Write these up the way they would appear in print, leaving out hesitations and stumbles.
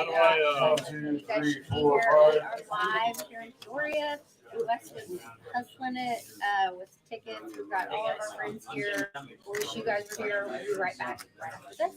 1, 2, 3, 4, 5. Live here in Peoria. Wes was hustling it with tickets. We've got all of our friends here. We wish you guys were here. We'll be right back right after this.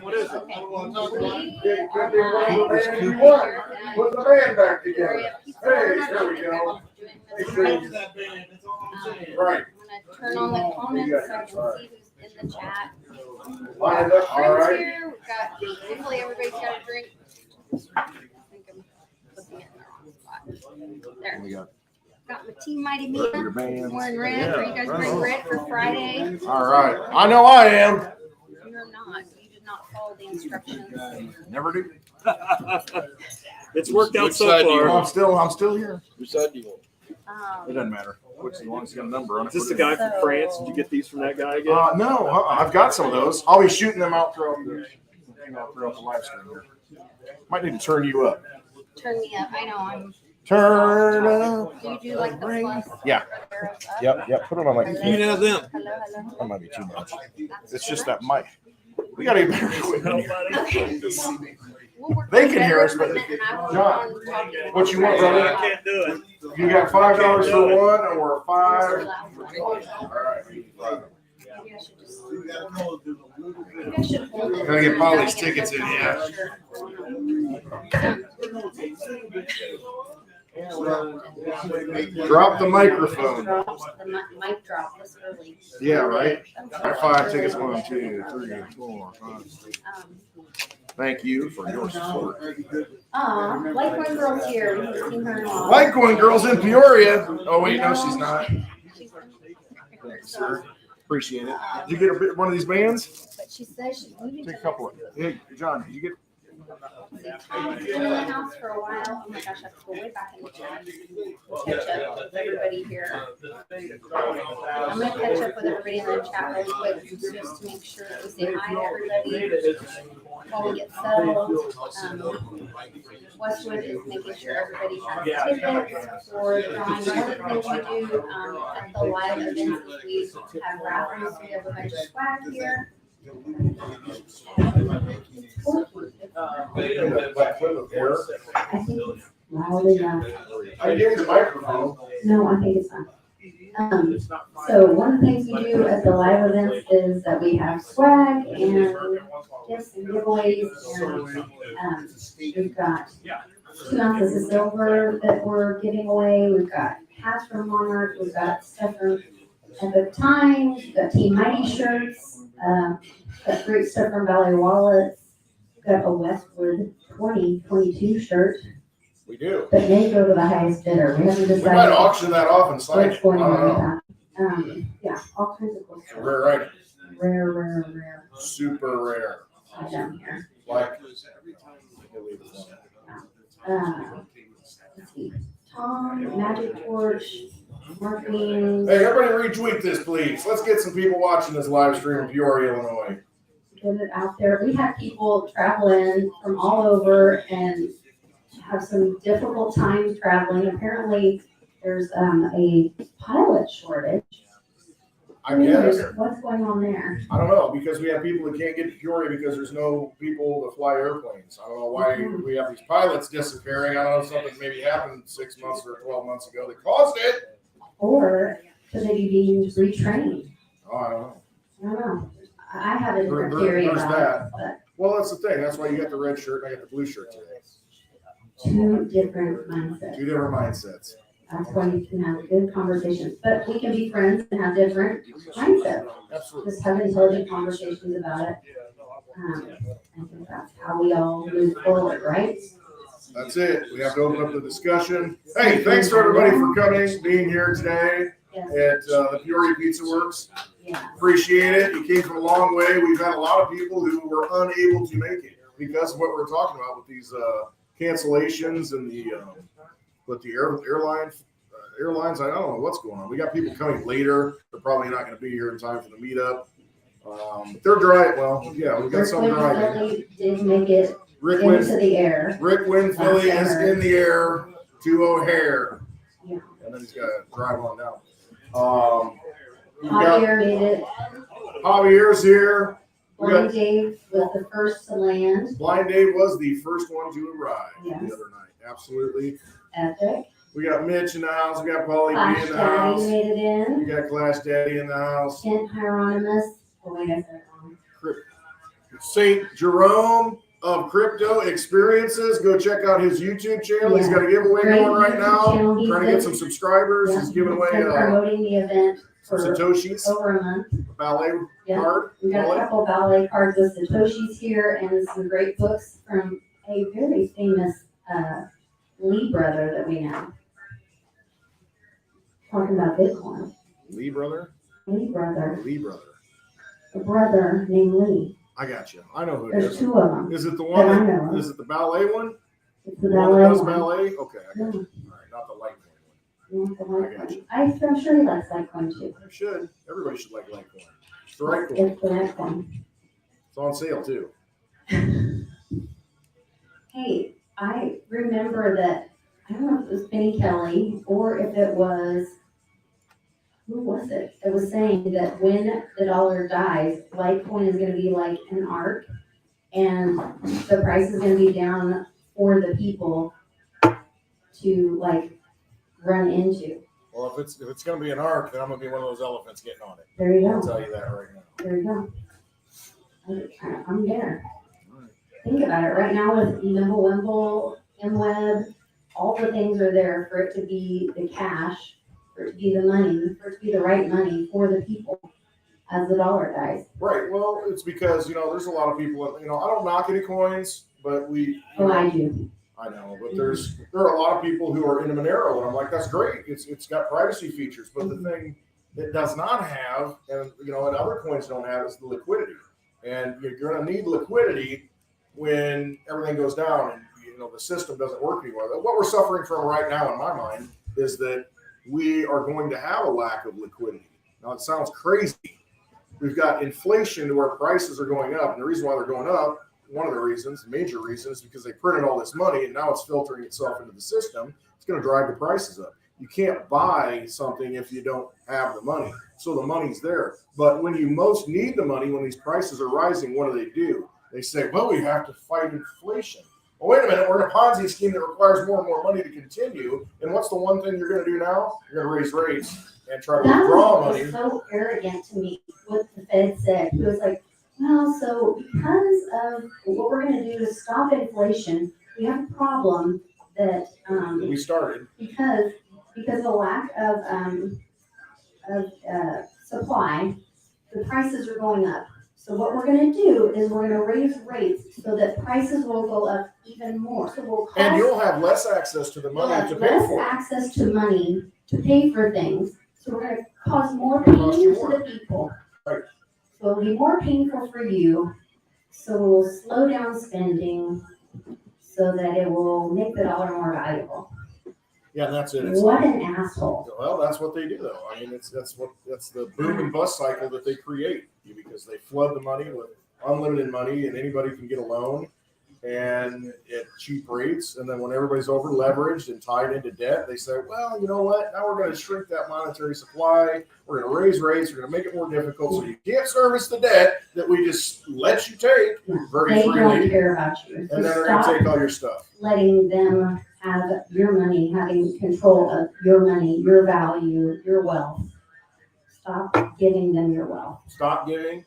What is it? Okay. Put the band back together. Hey, there we go. Right. I'm going to turn on the comments so I can see who's in the chat. Lined up, all right. Here. We've got, hopefully everybody's got a drink. I think I'm looking at the wrong spot. There. We got Got my Team Mighty Mia. your bands. Wearing red. Are you guys wearing red for Friday? All right. I know I am. You're not. You did not follow the instructions. Never do. It's worked out Which so side do you far. I'm still here. Which side do you want? It doesn't matter. Which, as long as you got a number on it. Is this the guy from France? Did you get these from that guy again? No, I've got some of those. I'll be shooting them out throughout the live stream here. Might need to turn you up. Turn me up. I know I'm. Turn up. Do you do like the plus? Yeah. arrows up? Yep. Put it on like. You can have them. Hello, hello. That might be too much. That's It's too just much? that mic. We got to get better equipment here. Okay. We'll work They on can better hear us, but equipment and I will John, go on talking what you about want, brother? it. I can't do it. You got $5 for one or $5? All right. Maybe I should just- maybe I should hold it. Gotta get Polly's Gotta tickets in, yeah. Drop the microphone. The mic drop this early. Yeah, right. I have 5 tickets. 1, 2, 3, 4, 5. Thank you for your support. Litecoin girl's here. We haven't seen her in a while. Litecoin girl's in Peoria. Oh wait, no, she's not. Thanks, sir. Appreciate it. Did you get one of these bands? But she says she's moving Take to a couple of. Hey, John, did you get? Tom's been in the house for a while. Oh my gosh, I have to go way back in the chat. Catch up with everybody here. I'm gonna catch up with everybody in the chat real quick just to make sure that we say hi to everybody while we get settled. Westwood is making sure everybody has tickets for the drawing. One of the things we do at the live events is we have raffles. We have a bunch of swag here. I think it's loud enough. I gave the microphone. No, I think it's not. So one of the things we do at the live events is that we have swag and gifts and giveaways, and we've got 2 ounces of silver that we're giving away. We've got hats from Monarch. We've got stuff from Epic Times. We've got Team Mighty shirts. Got great stuff from Valley Wallets. Got a Westwood 2022 shirt. We do. But may go to the highest bidder. We haven't We decided might auction that off and sign what's it. I going on don't with know. that. Yeah, all kinds of cool stuff. Rare item. Rare. Super rare. Down here. Like. Let's see. Tom, Magic Torch, marketing. Hey, everybody retweet this, please. Let's get some people watching this live stream in Peoria, Illinois. Get it out there. We have people travel in from all over and have some difficult times traveling. Apparently, there's a pilot shortage. I guess. What's going on there? I don't know, because we have people that can't get to Peoria because there's no people to fly airplanes. I don't know why we have these pilots disappearing. I don't know if something maybe happened 6 months or 12 months ago that caused it. Or could they be being retrained? Oh, I don't know. I don't know. I have a different There's theory that. about it, but Well, that's the thing. That's why you got the red shirt and I got the blue shirt today. 2 different mindsets. 2 different mindsets. That's why you can have good conversations. But we can be friends and have different mindsets. Absolutely. Just have intelligent conversations about it. I think that's how we all move forward, right? That's it. We have to open up the discussion. Hey, thanks to everybody for coming, being here today. Yes. at the Peoria Pizza Works. Yeah. Appreciate it. You came from a long way. We've had a lot of people who were unable to make it because of what we're talking about with these cancellations and the airlines. I don't know what's going on. We got people coming later. They're probably not going to be here in time for the meetup. They're dry. Well, yeah, we got some driving. Philly did make it into the air. Rick Wynn Philly is in the air to O'Hare. Yeah. And then he's got to drive on down. Javier made it. Javier's here. Blind Dave was the first to land. Blind Dave was the first one to arrive Yes. the other night. Absolutely. Epic. We got Mitch in the house. We got Paulie Clash B in the Daddy house. made it in. We got Clash Daddy in the house. Kent Hieronymus. Oh, wait, I said it wrong. St. Jerome of Crypto Experiences. Go check out his YouTube channel. He's got a giveaway Great going right YouTube now. channel. He's Trying to get some subscribers. Yeah. He's giving away been promoting the event some for Satoshis, over a month. ballet Yeah. card. We got a couple ballet cards with Satoshis here and some great books from a very famous Lee brother that we know. Talking about Bitcoin. Lee brother. Lee brother. Lee brother. A brother named Lee. I got you. I know who it There's is. two of them. Is it the that one? I know of. Is it the ballet one? It's the The one ballet that does one. ballet? Okay, I got Yeah. you. All right, not the Litecoin Yeah, the I got Litecoin. I'm sure he likes Litecoin too. one. I should. Everybody should like Litecoin. It's the right coin. It's the Litecoin. It's on sale too. Hey, I remember that, I don't know if it was Benny Kelly or if it was, who was it? It was saying that when the dollar dies, Litecoin is gonna be like an arc and the price is gonna be down for the people to like run into. Well, if it's gonna be an arc, then I'm gonna be one of those elephants getting on it. There you I'll go. tell you that right now. There you go. I'm there. Think about it. Right now with Nimblewimble, MWeb, all the things are there for it to be the cash, for it to be the money, for it to be the right money for the people as the dollar dies. Right. Well, it's because there's a lot of people. I don't knock any coins, but Oh, I do. I know, but there are a lot of people who are into Monero, and I'm like, that's great. It's got privacy features, but the thing it does not have, and other coins don't have, is the liquidity. And you're going to need liquidity when everything goes down and the system doesn't work anymore. What we're suffering from right now, in my mind, is that we are going to have a lack of liquidity. Now, it sounds crazy. We've got inflation to where prices are going up, and the reason why they're going up, one of the reasons, major reasons, is because they printed all this money and now it's filtering itself into the system. It's going to drive the prices up. You can't buy something if you don't have the money. So the money's there. But when you most need the money, when these prices are rising, what do? They say, well, we have to fight inflation. Well, wait a minute. We're in a Ponzi scheme that requires more and more money to continue. And what's the one thing you're going to do now? You're going to raise rates and try to withdraw money. That was so arrogant to me, what the Fed said. He was like, well, so because of what we're going to do to stop inflation, we have a problem that We started. because of the lack of supply, the prices are going up. So what we're going to do is we're going to raise rates so that prices will go up even more. So we'll And you'll have less access to the money to pay less for it. access to money to pay for things. So we're going to cause more pain Cost you to more. the people. Right. So it'll be more painful for you. So we'll slow down spending so that it will make the dollar more valuable. Yeah, and that's it. What an asshole. Well, that's what they do, though. I mean, that's the boom and bust cycle that they create because they flood the money with unlimited money, and anybody can get a loan and at cheap rates. And then when everybody's over leveraged and tied into debt, they say, well, you know what? Now we're going to shrink that monetary supply. We're going to raise rates. We're going to make it more difficult, so you can't service the debt that we just let you take very They don't freely. care about you. And So then they're going to stop take all your stuff. letting them have your money, having control of your money, your value, your wealth. Stop giving them your wealth. Stop giving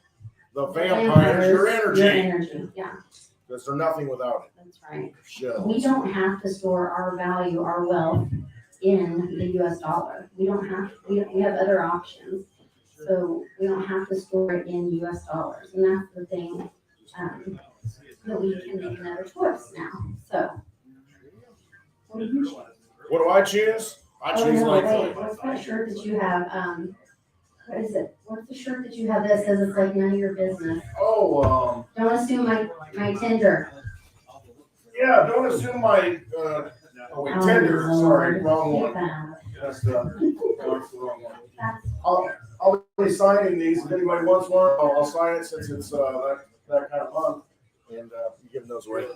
the vampires your energy. Your energy, yeah, Because they're nothing without that's right. it. Shells. We don't have to store our value, our wealth in the US dollar. We don't have, we have other options. So we don't have to store it in US dollars. And that's the thing, that we can make another choice now. So, what do you choose? What do I choose? Oh, she's no, like, wait, what's that shirt that you have, what is it? What's the shirt that you have that says it's like none of your business? oh, Don't assume my Tinder. yeah, don't assume my, oh wait, Tinder, sorry, wrong one. That's the wrong one. I'll be signing these. If anybody wants one, I'll sign it since it's that kind of month, and be giving those away.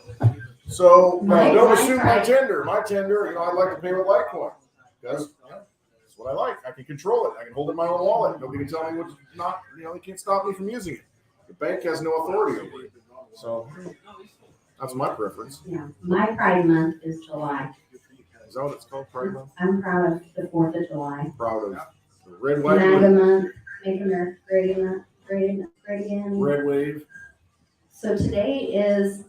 So don't assume my Tinder. My Tinder, I'd like to pay with Litecoin because that's what I like. I can control it. I can hold it in my own wallet. Nobody can tell me what's not. They can't stop me from using it. The bank has no authority over it. So that's my preference. Yeah, my Pride Month is July. Is that what it's called, Pride Month? I'm proud of the 4th of July. Proud of the red, white, MAGA blue. Month, Make America Great Again. Red wave. So today is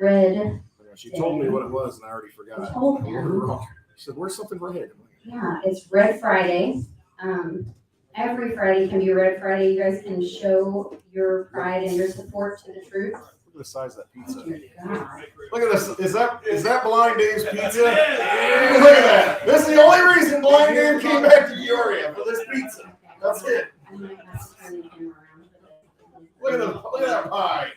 Red. She told me what it was, and I already forgot. I told him. She said, "Where's something red?" Yeah, it's Red Friday. Every Friday can be Red Friday. You guys can show your pride and your support to the troops. Look at the size of that pizza. God. Look at this. Is that Blind Dave's pizza? Look at that. This is the only reason Blind Dave came back to Peoria for this pizza. That's it. I might have to turn the camera around. Look at that pie.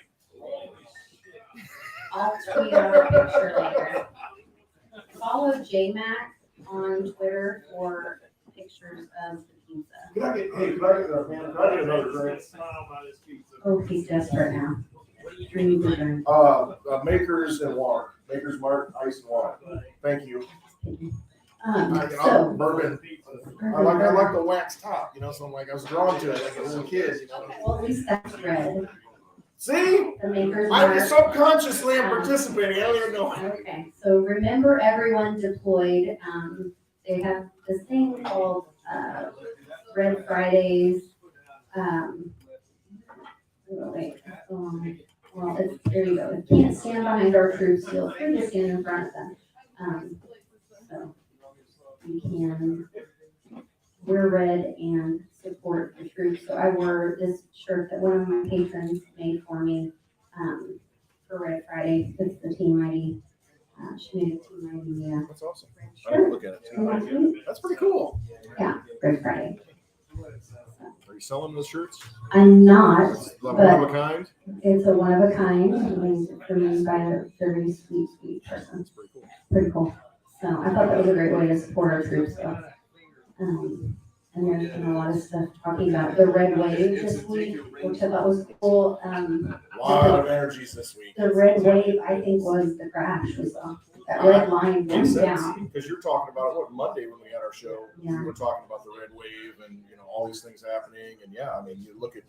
I'll tweet out a picture later. Follow JMac on Twitter for pictures of the pizza. Can I get another drink? Oh, he's desperate now. Makers and water. Makers Mark, ice and water. Thank you. So Bourbon. I like the wax top, so I'm like, I was drawn to it like a little kid, well, at least that's red. See? The Maker's I Mark. subconsciously am participating. I don't even know. Okay, so remember everyone deployed. They have this thing called Red Fridays. Well, there you go. If you can't stand behind our troops, feel free to stand in front of them. So you can wear red and support the troops. So I wore this shirt that one of my patrons made for me for Red Friday. It's the Team ID. She made a Team ID. Yeah. That's awesome. I didn't look at it too. That's pretty cool. Yeah, Red Friday. Are you selling those shirts? I'm not, Like one of a kind? it's a one of a kind, made by a very sweet person. That's pretty cool. Pretty cool. So I thought that was a great way to support our troops. So, and there's been a lot of stuff talking about the red wave this week, which I thought was cool. A lot of energies this week. The red wave, I think, was the crash. That red line Makes went sense, down. because you're talking about what Monday when we had our show. Yeah. We were talking about the red wave and all these things happening, and yeah, I mean, you look at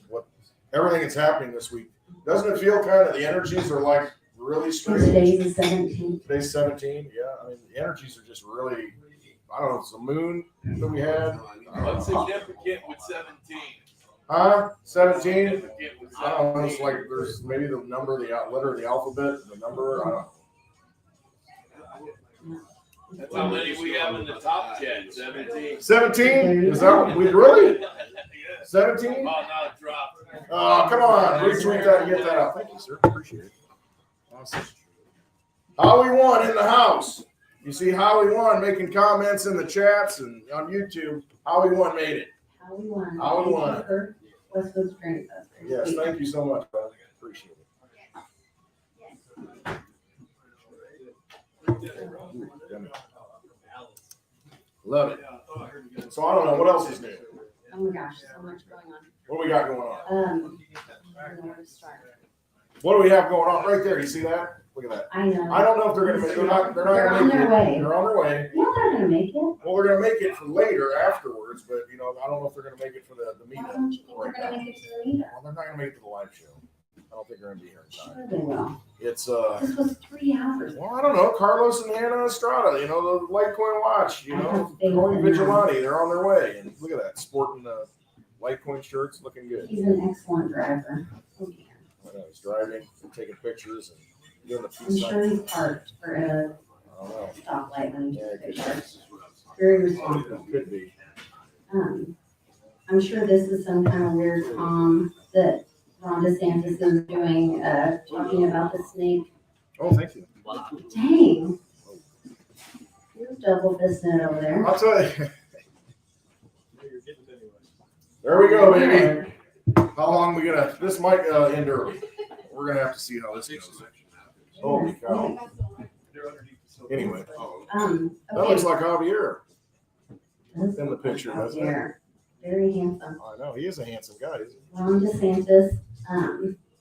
everything that's happening this week. Doesn't it feel kind of the energies are like really strange? Today's the 17th. Today's 17. Yeah, I mean, the energies are just really. I don't know. It's the moon that we had. What's significant with 17? Huh? 17. I don't know. It's like there's maybe the number, the letter of the alphabet, the number. I don't know. That's how many we have in the top 10. 17. 17? Is that what we really? 17? Oh, now it dropped. Oh, come on. Retweet that and get that out. Thank you, sir. Appreciate it. Awesome. Howie One in the house. You see Howie One making comments in the chats and on YouTube. Howie One made it. Howie won. Howie won. Westwood Strength. Yes, thank you so much, brother. Appreciate it. Love it. So I don't know what else is new. Oh my gosh, so much going on. What do we got going on? I don't know where to start. What do we have going on right there? You see that? Look at that. I know. I don't know if they're gonna make. They're not They're gonna on make their it. way. They're on their way. No, they're gonna make it. Well, they're gonna make it for later afterwards, but I don't know if they're gonna make it for the Why meetup. don't you think they're gonna make it to the meetup? Well, they're not gonna make it to the live show. I don't think they're gonna be here in time. Sure they will. It's This was 3 hours. well, I don't know. Carlos and Hannah Estrada, the Litecoin Watch, I have faith Tony in them. Vigilante, they're on their way. And look at that, sporting Litecoin shirts, looking good. He's an excellent driver. Oh, yeah. I know, he's driving, taking pictures, and doing the I'm peace sure sign. he's parked for a I don't know. stoplight when he Yeah, takes it pictures. Very responsible. could be. I'm sure this is some kind of weird that Ron DeSantis is doing, talking about the snake. Oh, thank you. Dang. You're double fisting it over there. I'll tell you. There we go, baby. How long we gonna? This might end early. We're gonna have to see how this goes. Holy cow! Anyway, that Okay. looks like Javier in the picture, doesn't it? Javier. Very handsome. I know he is a handsome guy. Isn't he? Ron DeSantis,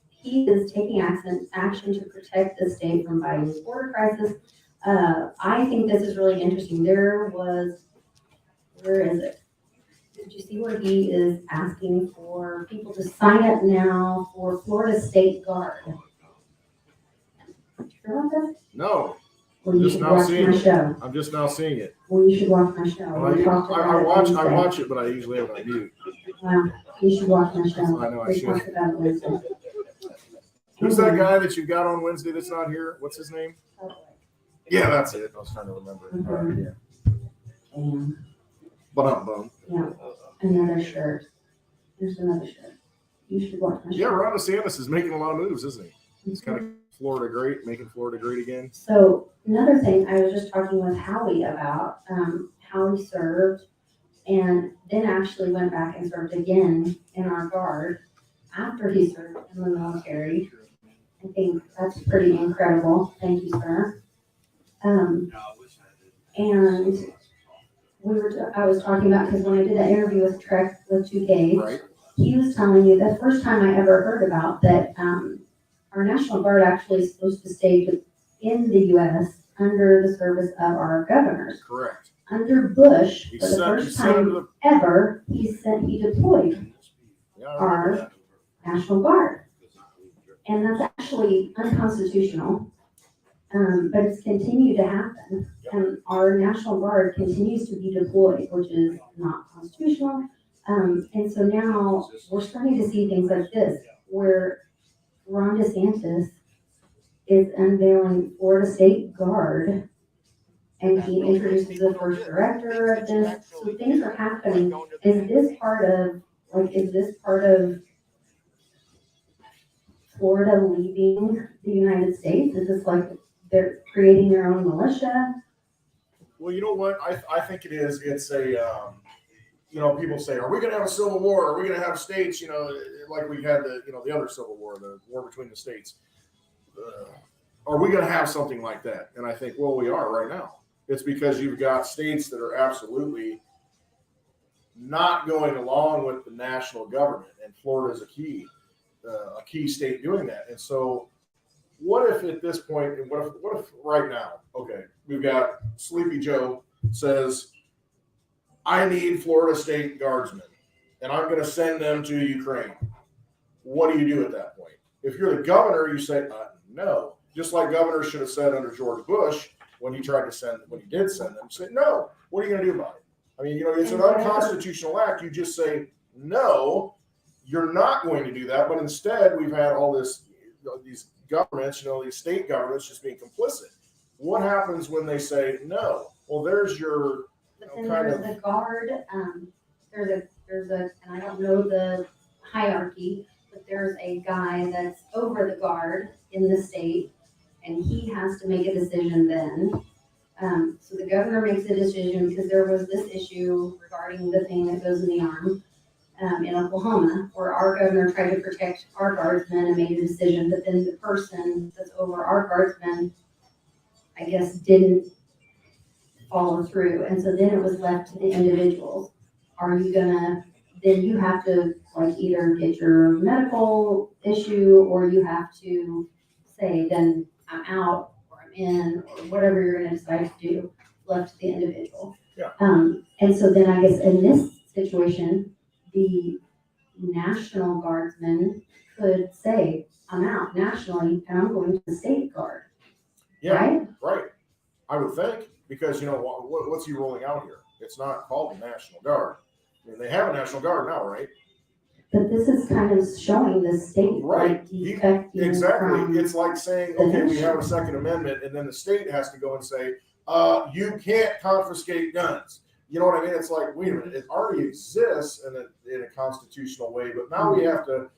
he is taking action to protect the state from Biden's border crisis. I think this is really interesting. Where is it? Did you see where he is asking for people to sign up now for Florida State Guard? Did you hear about this? No, Well, you Just should now watch seeing my it. show. I'm just now seeing it. Well, you should watch my show. Well, We talked about I it watch Wednesday. it, but I usually have it on mute. Well, you should watch my show. I know I We should. talked about it Wednesday. Who's that guy that you got on Wednesday that's not here? What's his name? Yeah, that's it. I was trying to remember. Mhm. Yeah. And, But yeah, another shirt. There's another shirt. You should watch my show. yeah, Ron DeSantis is making a lot of moves, isn't he? He's kind of Florida great, making Florida great again. So another thing, I was just talking with Howie about how he served and then actually went back and served again in our guard after he served in the military. I think that's pretty incredible. Thank you, sir. And I was talking about, because when I did that interview with Trek with 2K, Right. he was telling me the first time I ever heard about that our National Guard actually is supposed to stay in the U.S. under the service of our governors. Correct. Under Bush, He for the sent first him time to the. ever, he deployed Yeah, I remember that. National Guard. And that's actually unconstitutional, but it's continued to happen. And our National Guard continues to be deployed, which is not constitutional. And so now we're starting to see things like this, where Ron DeSantis is unveiling Florida State Guard, and he introduces the first director of this. So things are happening. Is this part of Florida leaving the United States? Is this like they're creating their own militia? Well, you know what? I think it is. It's a, people say, are we going to have a civil war? Are we going to have states, like we had the other civil war, the war between the states? Are we going to have something like that? And I think, well, we are right now. It's because you've got states that are absolutely not going along with the national government, and Florida is a key state doing that. And so, what if at this point, and what if right now, okay, we've got Sleepy Joe says, I need Florida State Guardsmen, and I'm going to send them to Ukraine. What do you do at that point? If you're the governor, you say, no. Just like governors should have said under George Bush when he did send them, you say, no. What are you going to do about it? I mean, it's an unconstitutional act. You just say, no, you're not going to do that. But instead, we've had all these governments, these state governments just being complicit. What happens when they say no? Well, there's your And there's a guard, there's a, and I don't know the hierarchy, but there's a guy that's over the guard in the state, and he has to make a decision then. So the governor makes a decision, because there was this issue regarding the thing that goes in the arm in Oklahoma, where our governor tried to protect our guardsmen and made a decision, but then the person that's over our guardsmen, I guess, didn't follow through. And so then it was left to the individuals. Then you have to either get your medical issue, or you have to say, then I'm out, or I'm in, or whatever you're going to decide to do, left to the individual. Yeah. And so then I guess in this situation, the National Guardsmen could say, I'm out nationally and I'm going to the state guard. yeah, right. I would think, because what's he rolling out here? It's not called the National Guard. I mean, they have a National Guard now, right? But this is kind of showing the state Right. defecting Exactly. from It's like saying, the okay, we nation. have a Second Amendment, and then the state has to go and say, you can't confiscate guns. You know what I mean? It's like, wait a minute, it already exists in a constitutional way, but now we have to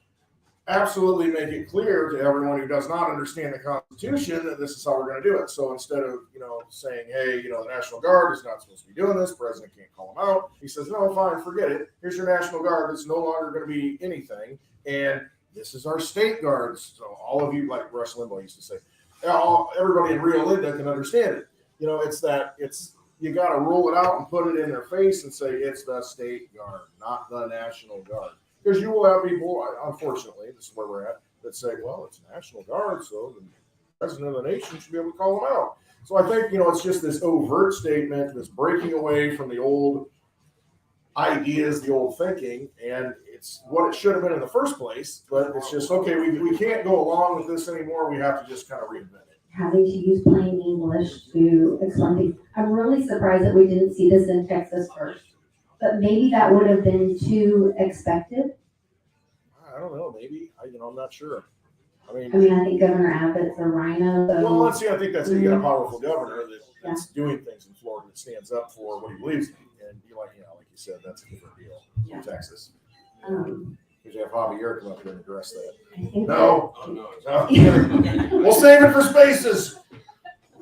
absolutely make it clear to everyone who does not understand the Constitution that this is how we're going to do it. So instead of, saying, hey, the National Guard is not supposed to be doing this, the president can't call them out. He says, no, fine, forget it. Here's your National Guard. It's no longer going to be anything. And this is our state guards. So all of you, like Rush Limbaugh used to say, everybody in Rio Linda can understand it. You got to roll it out and put it in their face and say it's the state guard, not the National Guard. Because you will have people, unfortunately, this is where we're at, that say, well, it's National Guard, so the president of the nation should be able to call them out. So I think, it's just this overt statement, this breaking away from the old ideas, the old thinking, and it's what it should have been in the first place. But it's just, okay, we can't go along with this anymore. We have to just kind of reinvent it. Having to use plain English to explain things. I'm really surprised that we didn't see this in Texas first. But maybe that would have been too expected. I don't know. Maybe. I'm not sure. I think Governor Abbott's a rhino. So. Well, let's see. I think that's you got a powerful governor that's doing things in Florida that stands up for what he believes in. And like you said, that's a different deal in Texas. Because you have Javier come up here and address that. No. We'll save it for Spaces.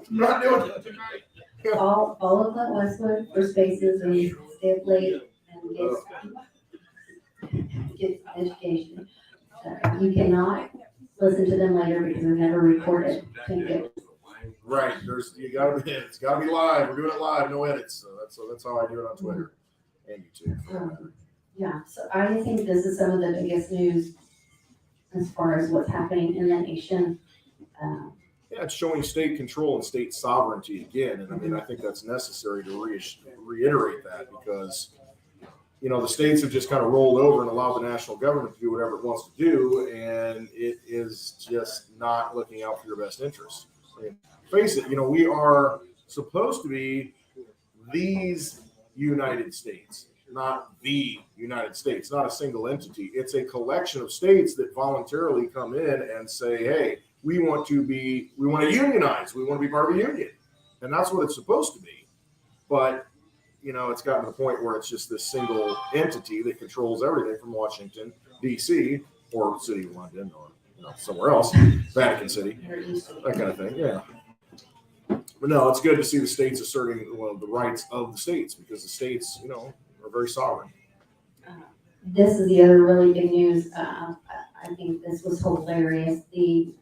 I'm not doing it. All of that Westwood for Spaces and stay up late and get education. You cannot listen to them later because they're never recorded. Right. It's gotta be live. We're doing it live, no edits. So that's how I do it on Twitter and YouTube. So I think this is some of the biggest news as far as what's happening in the nation. It's showing state control and state sovereignty again, and I think that's necessary to reiterate that because the states have just kind of rolled over and allowed the national government to do whatever it wants to do, and it is just not looking out for your best interests. Face it, we are supposed to be these United States, not the United States, not a single entity. It's a collection of states that voluntarily come in and say, hey, we want to unionize. We want to be part of a union. And that's what it's supposed to be. But, it's gotten to the point where it's just this single entity that controls everything from Washington, D.C., or City of London, or somewhere else, Vatican City, that kind of thing. Yeah. But no, it's good to see the states asserting the rights of the states because the states, are very sovereign. This is the other really big news. I think this was hilarious. Did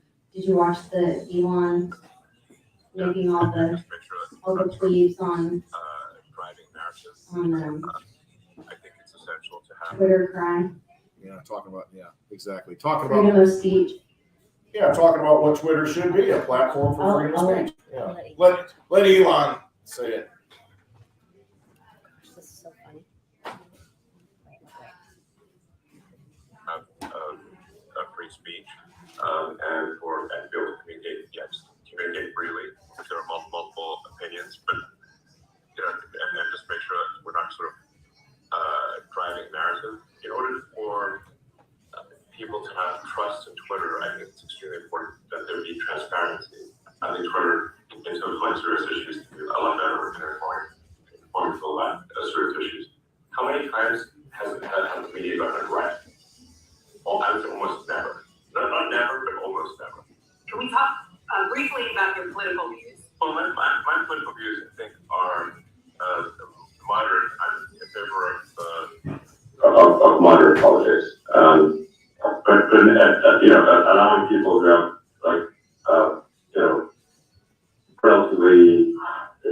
you watch the Elon making all the tweets on I think it's essential to have Twitter crime? Yeah, exactly. Talking freedom about of speech. Yeah, talking about what Twitter should be, a platform for freedom of speech. Yeah. Let Elon say it. This is so funny. free speech and be able to communicate freely if there are multiple opinions, but and just make sure that we're not sort of driving narrative. In order for people to have trust in Twitter, I think it's extremely important that there be transparency. I think Twitter, in terms of serious issues, can be a lot better in informing people about serious issues. How many times has the media gotten it right? I would say almost never. Not never, but almost never. Can we talk briefly about your political views? Well, my political views, I think, are moderate. I'm in favor of moderate politics. But allowing people who have relatively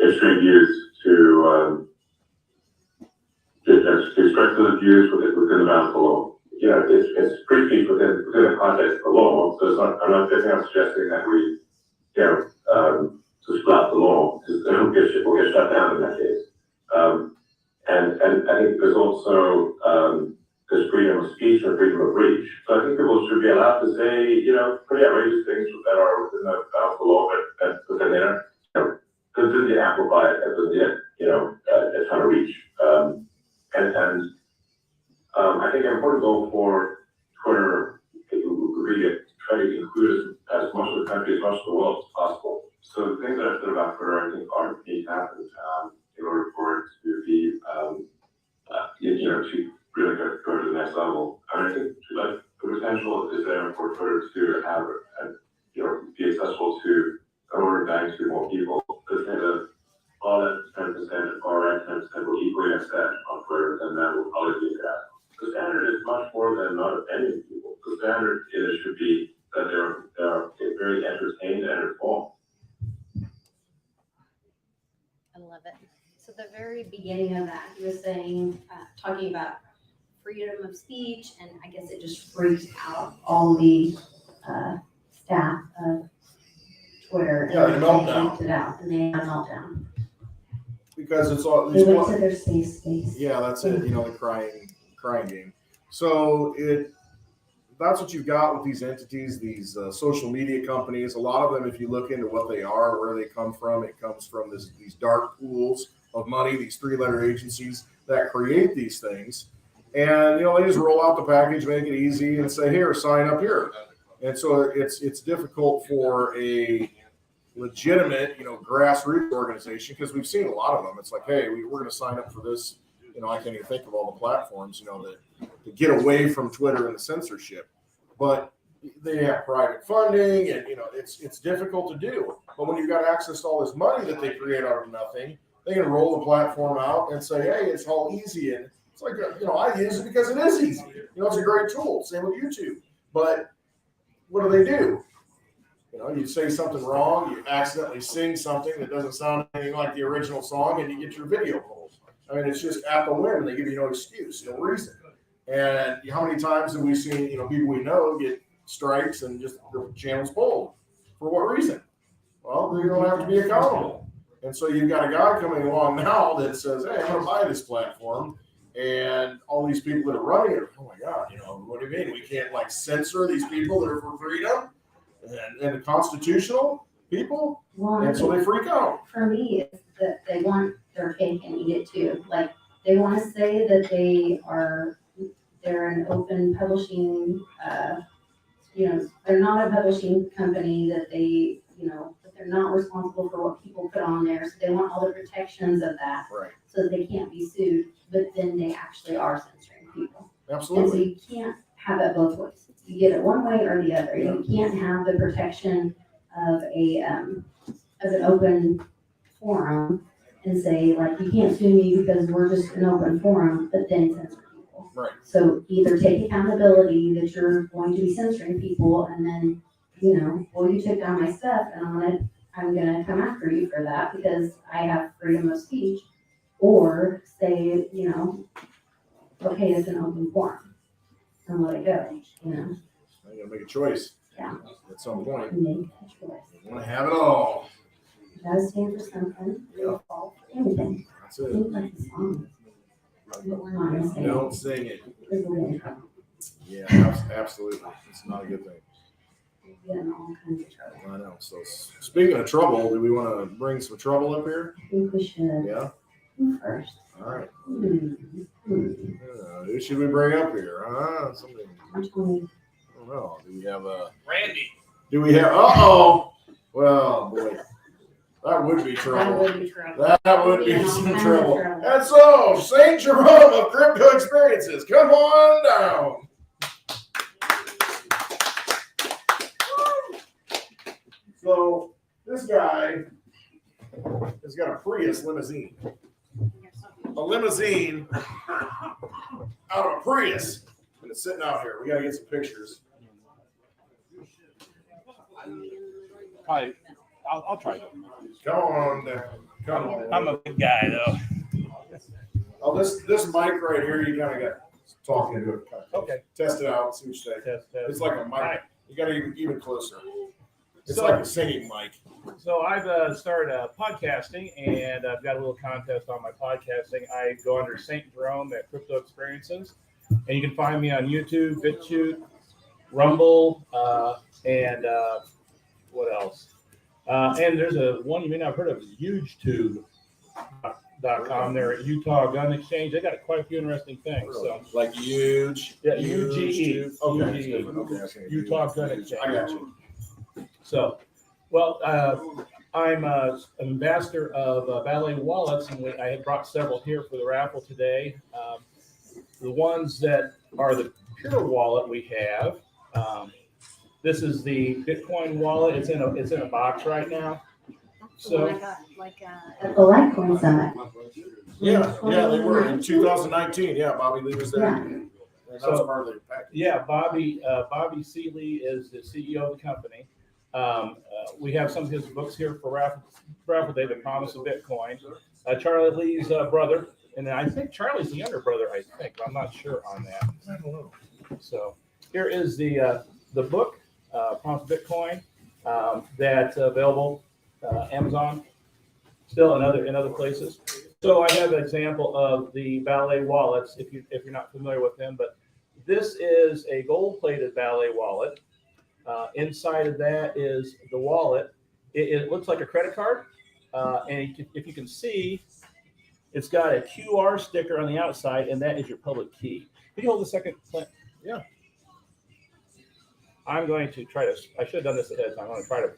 extreme views to express those views within the bounds of the law. It's free speech within the context of the law. So it's not. I'm not suggesting that we, just flat the law. We'll get shut down in that case. And I think there's also there's freedom of speech and freedom of reach. So I think people should be allowed to say, pretty outrageous things that are within the bounds of the law, but within there, completely amplify it as it's trying to reach. I think an important goal for Twitter would be to try to include as much of the country, as much of the world as possible. So the things that I've said about Twitter, I think, need to happen in order for it to be, to really go to the next level. I think the potential is there point for Twitter to have, be accessible to an order of magnitude more people. Instead of all that 10% or right 10% will equally accept on Twitter, then that will probably be that. The standard is much more than not offending people. The standard should be that they're very entertained and informed. I love it. So the very beginning of that, he was saying, talking about freedom of speech, and I guess it just freaked out all the staff of Twitter. Yeah, and they meltdown. freaked it out, and they had a meltdown. Because it's all They went to their safe space. Yeah, that's it. The crying game. So that's what you've got with these entities, these social media companies. A lot of them, if you look into what they are, where they come from, it comes from these dark pools of money, these 3-letter agencies that create these things. And, they just roll out the package, make it easy, and say, here, sign up here. And so it's difficult for a legitimate, grassroots organization, because we've seen a lot of them. It's like, hey, we're going to sign up for this. I can't even think of all the platforms, that to get away from Twitter and the censorship. But they have private funding, and it's difficult to do. But when you've got access to all this money that they create out of nothing, they can roll the platform out and say, hey, it's all easy. And it's like, I use it because it is easy. It's a great tool. Same with YouTube. But what do? You say something wrong, you accidentally sing something that doesn't sound anything like the original song, and you get your video pulled. I mean, it's just at the whim. They give you no excuse, no reason. And how many times have we seen, people we know get strikes and just the channels pulled? For what reason? Well, they don't have to be accountable. And so you've got a guy coming along now that says, hey, I'm going to buy this platform. And all these people that are running it, oh my God, what do you mean? We can't censor these people that are for freedom and the constitutional people? Well, And so they freak out. for me, it's that they want their cake and eat it too. Like, they want to say that they're an open publishing, they're not a publishing company, that they, that they're not responsible for what people put on there. So they want all the protections of that, Right. so that they can't be sued, but then they actually are censoring people. Absolutely. And so you can't have it both ways. You get it one way or the other. You can't have the protection of an open forum and say, you can't sue me because we're just an open forum, but then censor people. Right. So either take accountability that you're going to be censoring people, and then, you took down my stuff, and I'm gonna come after you for that because I have freedom of speech, or say, okay, it's an open forum, and let it go, You gotta make a choice. Yeah. At some point. Make a choice. You want to have it all. You gotta stand for something, you'll fall for anything. That's it. Think like the song. But we're not gonna say Don't it, sing it. because we'll get in trouble. Yeah, absolutely. It's not a good thing. We'll get in all kinds of trouble. I know. So speaking of trouble, do we want to bring some trouble up here? I think we should. Yeah. Who first? All right. Hmm. Who should we bring up here? Somebody. Which one? I don't know. Do we have a? Randy. Do we have? Uh-oh. Well, boy, that would be That trouble. would be trouble. That would be Yeah, some kind of trouble. trouble. And so, St. Jerome of Crypto Experiences, come on down. So, this guy has got a Prius limousine. A limousine out of a Prius. And it's sitting out here. We got to get some pictures. Probably, I'll try it. Come on down. Come on. I'm a big guy though. Oh, this mic right here, you kind of got talking into it. Okay. Test it out, see what you say. Test. It's like a mic. You got to even closer. It's So- like a singing mic. So I've started podcasting, and I've got a little contest on my podcasting. I go under St. Jerome at Crypto Experiences, and you can find me on YouTube, BitChute, Rumble, and what else? And there's one you may not have heard of, HugeTube.com. They're at Utah Gun Exchange. They got quite a few interesting things. So Like huge. yeah, huge UGE. tube. Okay. UGE. Okay. Utah Gun Exchange. I got you. So, well, I'm an ambassador of Ballet Wallets, and I had brought several here for the raffle today. The ones that are the pure wallet we have, This is the Bitcoin wallet. It's in a box right now. The one I So got, like, At the Litecoin Summit. Yeah, they were in 2019. Yeah, Bobby Lee was there. Yeah. And that was So- part of the package. yeah, Bobby Seeley is the CEO of the company. We have some of his books here for raffle day, The Promise of Bitcoin. Charlie Lee's brother, and I think Charlie's the younger brother, I think, but I'm not sure on that. I don't know. So here is the book, Promise of Bitcoin, that's available Amazon, still in other places. So I have an example of the Ballet wallets, if you're not familiar with them, but this is a gold-plated Ballet wallet. Inside of that is the wallet. It looks like a credit card, and if you can see, it's got a QR sticker on the outside, and that is your public key. Can you hold a second, Clint? Yeah. I'm going to try to. I should have done this ahead of time. I'm going to try to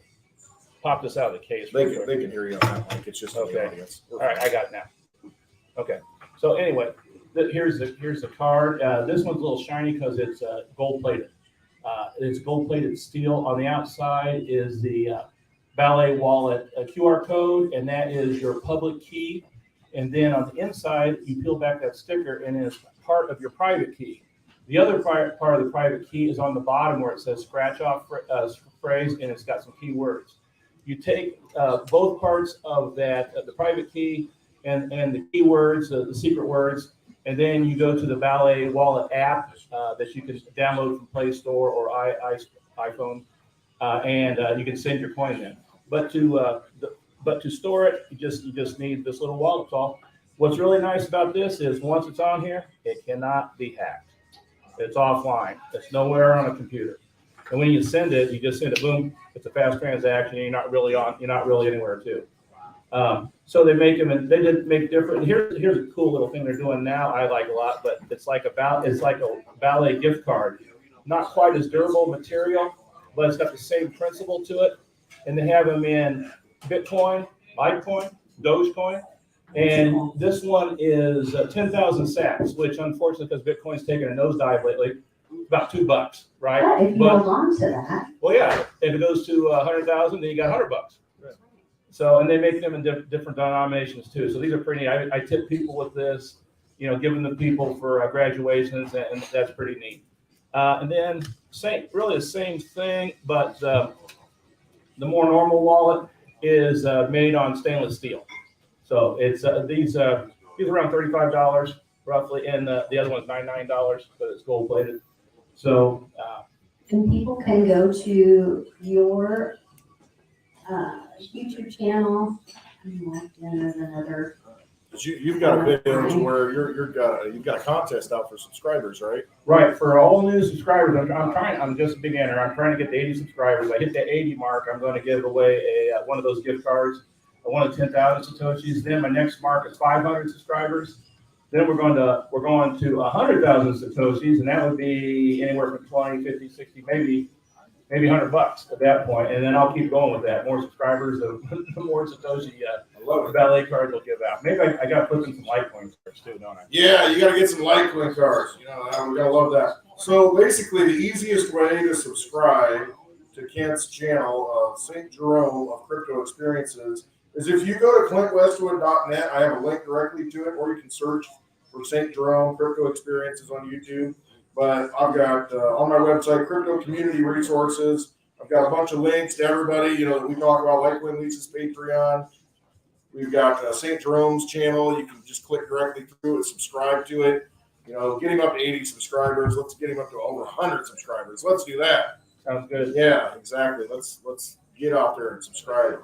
pop this out of the case. They real can, quick. they can hear you on that mic. It's just in Okay. the audience. All right, I got it now. Okay. So anyway, here's the card. This one's a little shiny because it's gold plated. It's gold plated steel. On the outside is the Ballet wallet QR code, and that is your public key. And then on the inside, you peel back that sticker, and it's part of your private key. The other part of the private key is on the bottom where it says scratch off phrase, and it's got some keywords. You take both parts of that, the private key and the keywords, the secret words, and then you go to the Ballet Wallet app that you can download from Play Store or iPhone, and you can send your coin in. But to store it, you just need this little wallet. So what's really nice about this is once it's on here, it cannot be hacked. It's offline. It's nowhere on a computer. And when you send it, you just send it, boom, it's a fast transaction. You're not really anywhere too. So they make them, and they did make different. Here's a cool little thing they're doing now. I like a lot, but it's like a Ballet gift card. Not quite as durable material, but it's got the same principle to it. And they have them in Bitcoin, Litecoin, Dogecoin, and this one is 10,000 sats, which unfortunately, because Bitcoin's taken a nosedive lately, about $2, right? But if you hold on to that, Well, yeah, if it goes to 100,000, then you got $100. So, and they make them in different denominations too. So these are pretty. I tip people with this, giving them people for graduations, and that's pretty neat. And then really the same thing, but the more normal wallet is made on stainless steel. So it's these around $35 roughly, and the other one's $99 but it's gold plated. So and people can go to your YouTube channel. There's another. But you've got a page where you've got a contest out for subscribers, right? right, for all new subscribers, I'm just a beginner. I'm trying to get to 80 subscribers. I hit that 80 mark, I'm going to give away one of those gift cards. I wanted 10,000 Satoshis. Then my next mark is 500 subscribers. Then we're going to 100,000 Satoshis, and that would be anywhere from 20, 50, 60, maybe $100 at that point. And then I'll keep going with that. More subscribers, the more Satoshi Ballet cards will give out. Maybe I got to put in some Litecoin cards too, don't I? Yeah, you got to get some Litecoin cards. We're gonna love that. So basically, the easiest way to subscribe to Kent's channel, St. Jerome of Crypto Experiences, is if you go to clintwestwood.net. I have a link directly to it, or you can search for St. Jerome Crypto Experiences on YouTube. But I've got on my website, Crypto Community Resources. I've got a bunch of links to everybody, that we talk about, Litecoin Leases, Patreon. We've got St. Jerome's channel. You can just click directly through it, subscribe to it. Get him up to 80 subscribers. Let's get him up to over 100 subscribers. Let's do that. Sounds good. Yeah, exactly. Let's get out there and subscribe.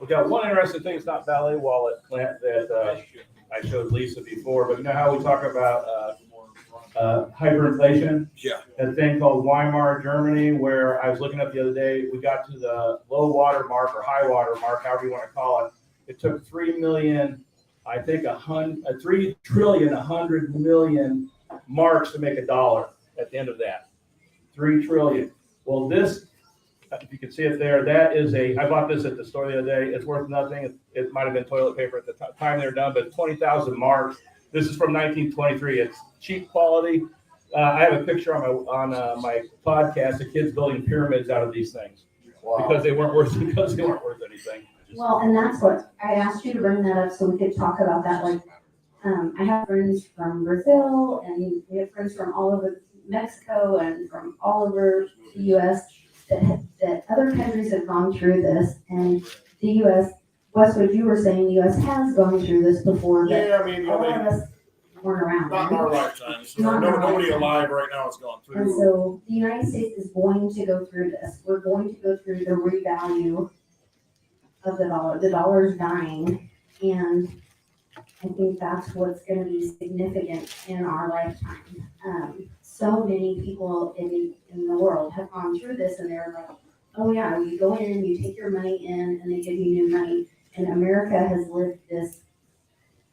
We got one interesting thing. It's not Ballet Wallet, Clint, that I showed Lisa before, but you know how we talk about hyperinflation? Yeah. That thing called Weimar Germany, where I was looking up the other day, we got to the low water mark or high water mark, however you want to call it. It took 3 trillion, 100 million marks to make a dollar at the end of that. 3 trillion. Well, this, if you can see it there, that is I bought this at the store the other day. It's worth nothing. It might have been toilet paper at the time they were done, but 20,000 marks. This is from 1923. It's cheap quality. I have a picture on my podcast of kids building pyramids out of these things Wow. because they weren't worth anything. Well, and that's what I asked you to bring that up so we could talk about that. Like, I have friends from Brazil, and we have friends from all over Mexico and from all over the U.S. that other countries have gone through this, and the U.S. Westwood, you were saying the U.S. has gone through this before, but Yeah, I mean, a lot of us weren't around. not in our lifetimes. Not in our Nobody lifetime. alive right now has gone And through. so the United States is going to go through this. We're going to go through the revalue of the dollar. The dollar's dying, and I think that's what's going to be significant in our lifetime. So many people in the world have gone through this, and they're like, oh yeah, you go in, you take your money in, and they give you new money. And America has lived this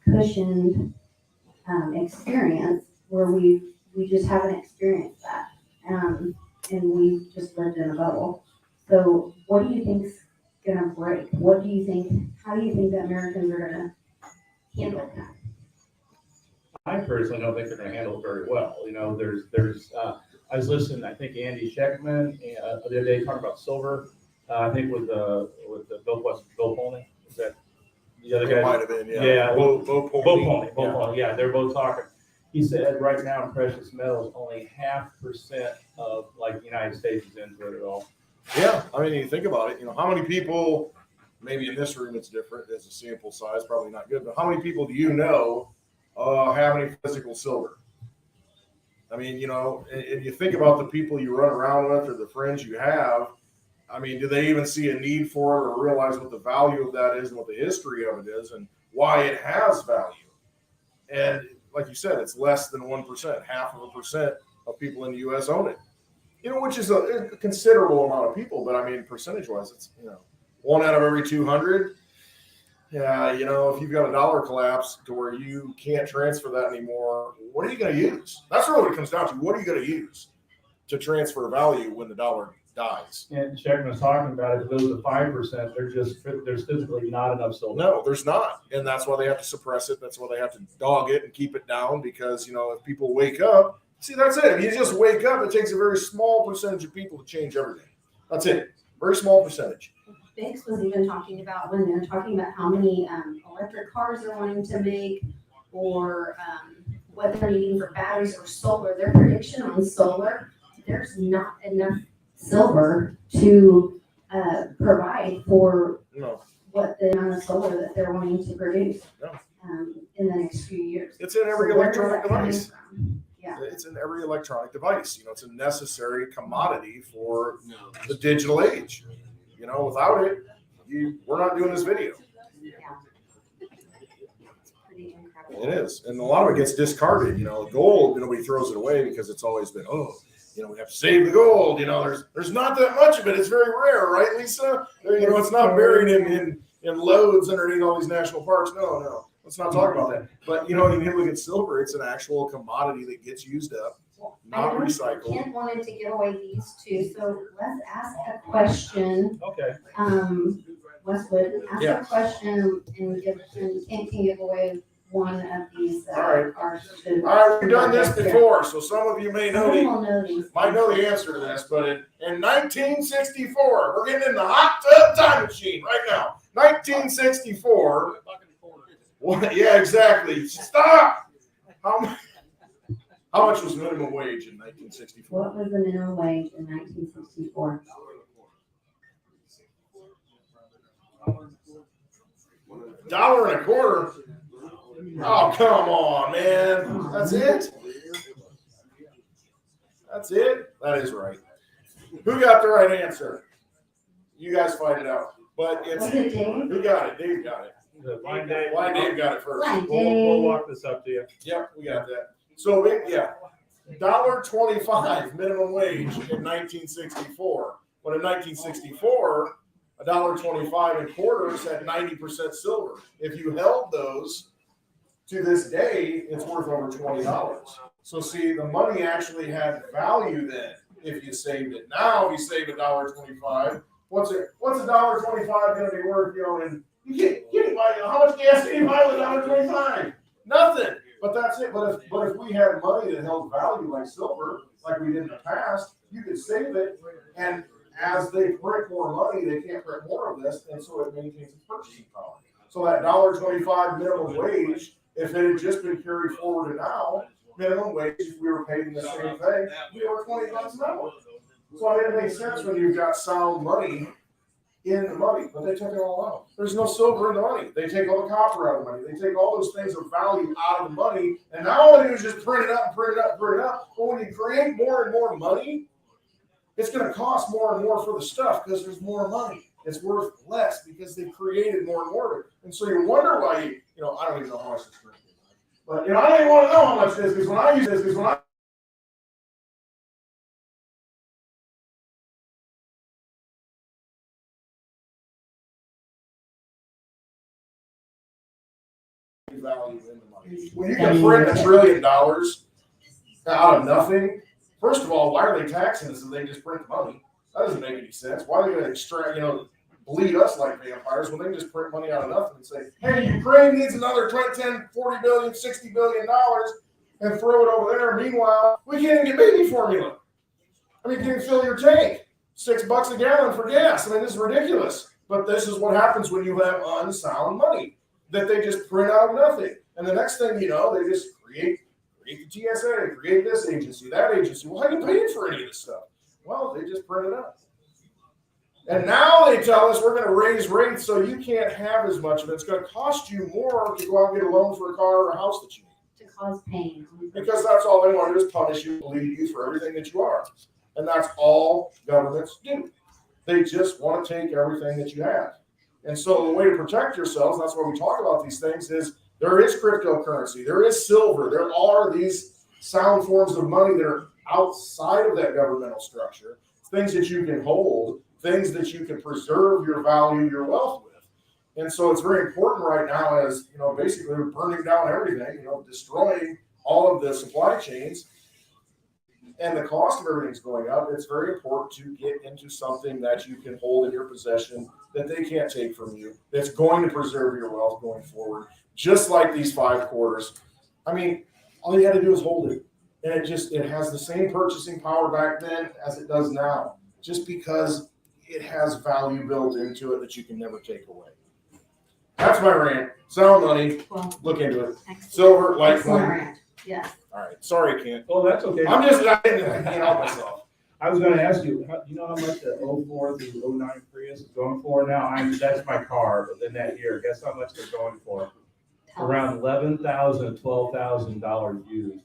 cushioned experience where we just haven't experienced that. And we've just lived in a bubble. So what do you think's gonna break? How do you think that Americans are gonna handle that? I personally don't think they're going to handle it very well. You know, I was listening, I think Andy Scheckman, the other day talking about silver. I think with the Bill Pony. Is that the other guy? It might have been, yeah. Yeah. Bo Pony. Yeah, they're both talking. He said right now in precious metals, only 0.5% of like the United States is into it at all. Yeah, I mean, you think about it, how many people, maybe in this room it's different, as a sample size, probably not good, but how many people do you know have any physical silver? I mean, and you think about the people you run around with or the friends you have, I mean, do they even see a need for it or realize what the value of that is and what the history of it is and why it has value? And like you said, it's less than 1%, 0.5% of people in the U.S. own it. Which is a considerable amount of people, but I mean, percentage-wise, it's, 1 out of every 200. Yeah, if you've got a dollar collapse to where you can't transfer that anymore, what are you going to use? That's really what it comes down to. What are you going to use to transfer value when the dollar dies? And Scheckman was talking about it, if it goes to 5%, there's physically not enough silver. No, there's not. And that's why they have to suppress it. That's why they have to dog it and keep it down because, if people wake up, see, that's it. If you just wake up, it takes a very small percentage of people to change everything. That's it. Very small percentage. Biggs was even talking about when they're talking about how many electric cars they're wanting to make or what they're needing for batteries or solar. Their prediction on solar, there's not enough silver to provide for what the amount of solar that they're wanting to produce in the next few years. It's in every electronic device. Yeah. It's in every electronic device. It's a necessary commodity for the digital age. Without it, we're not doing this video. Yeah. It's pretty incredible. It is. And a lot of it gets discarded. Gold, nobody throws it away because it's always been, we have to save the gold. There's not that much of it. It's very rare, right, Lisa? It's not buried in loads underneath all these national parks. No. Let's not talk about that. But, when you look at silver, it's an actual commodity that gets used up, not recycled. Kent wanted to give away these two, so let's ask a question. Okay. Westwood, ask a question and Kent can give away one of these. All right. All right, we've done this before, so some of you might know the answer to this, but in 1964, we're getting in the hot tub time machine right now. 1964. What? Yeah, exactly. Stop. How much was minimum wage in 1964? What was the minimum wage in 1964? $1.25. Oh, come on, man. That's it? That's it? That is right. Who got the right answer? You guys fight it out. But it's Was it Dave? who got it? Dave got it. Blind Dave. Why Dave got it first? Blind We'll walk this up to you. Yep, we got that. So $1.25 minimum wage in 1964. But in 1964, $1.25 in quarters had 90% silver. If you held those to this day, it's worth over $20. So see, the money actually had value then if you saved it. Now, if you save $1.25, what's $1.25 going to be worth? And you can't buy. How much gas can you buy with $1.25? Nothing. But that's it. But if we had money that held value like silver, like we did in the past, you could save it, and as they print more money, they can't print more of this, and so it maintains its purchasing power. So that $1.25 minimum wage, if it had just been carried forward to now, minimum wage, if we were paying the same thing, we were $20 an hour. So I mean, it makes sense when you've got sound money in the money, but they took it all out. There's no silver in the money. They take all the copper out of the money. They take all those things of value out of the money, and now all they do is just print it up and print it up and print it up. But when you create more and more money, it's going to cost more and more for the stuff because there's more money. It's worth less because they've created more and more of it. And so you wonder why, I don't even know how much this drink is. But, I don't even want to know how much it is because when I use this, value in the money. When you can print $1 trillion out of nothing, first of all, why are they taxing us if they just print the money? That doesn't make any sense. Why are they going to extract, bleed us like vampires when they just print money out of nothing and say, hey, Ukraine needs another 10, 40 billion, $60 billion and throw it over there. Meanwhile, we can't even get baby formula. I mean, you can fill your tank, $6 a gallon for gas. I mean, this is ridiculous. But this is what happens when you have unsound money that they just print out of nothing. And the next thing you know, they just create the TSA, create this agency, that agency. Well, how are you paying for any of this stuff? Well, they just print it up. And now they tell us we're going to raise rates so you can't have as much of it. It's going to cost you more to go out and get a loan for a car or a house that you need. To cause pain. Because that's all they want to do is punish you, bleed you for everything that you are. And that's all governments do. They just want to take everything that you have. And so the way to protect yourselves, that's why we talk about these things, is there is cryptocurrency, there is silver, there are these sound forms of money that are outside of that governmental structure, things that you can hold, things that you can preserve your value, your wealth with. And so it's very important right now as, basically we're burning down everything, destroying all of the supply chains, and the cost of everything's going up. It's very important to get into something that you can hold in your possession that they can't take from you, that's going to preserve your wealth going forward, just like these 5 quarters. I mean, all you got to do is hold it. And it has the same purchasing power back then as it does now, just because it has value built into it that you can never take away. That's my rant. Sound money. Well, look into it. excellent. Silver, Litecoin. Excellent rant. Yes. All right. Sorry, Kent. Well, that's okay. I'm just I can't help myself. I was going to ask you, do you know how much the 04 through 09 Prius is going for now? That's my car, but then that year, guess how much they're going for? Around $11,000 to $12,000 used.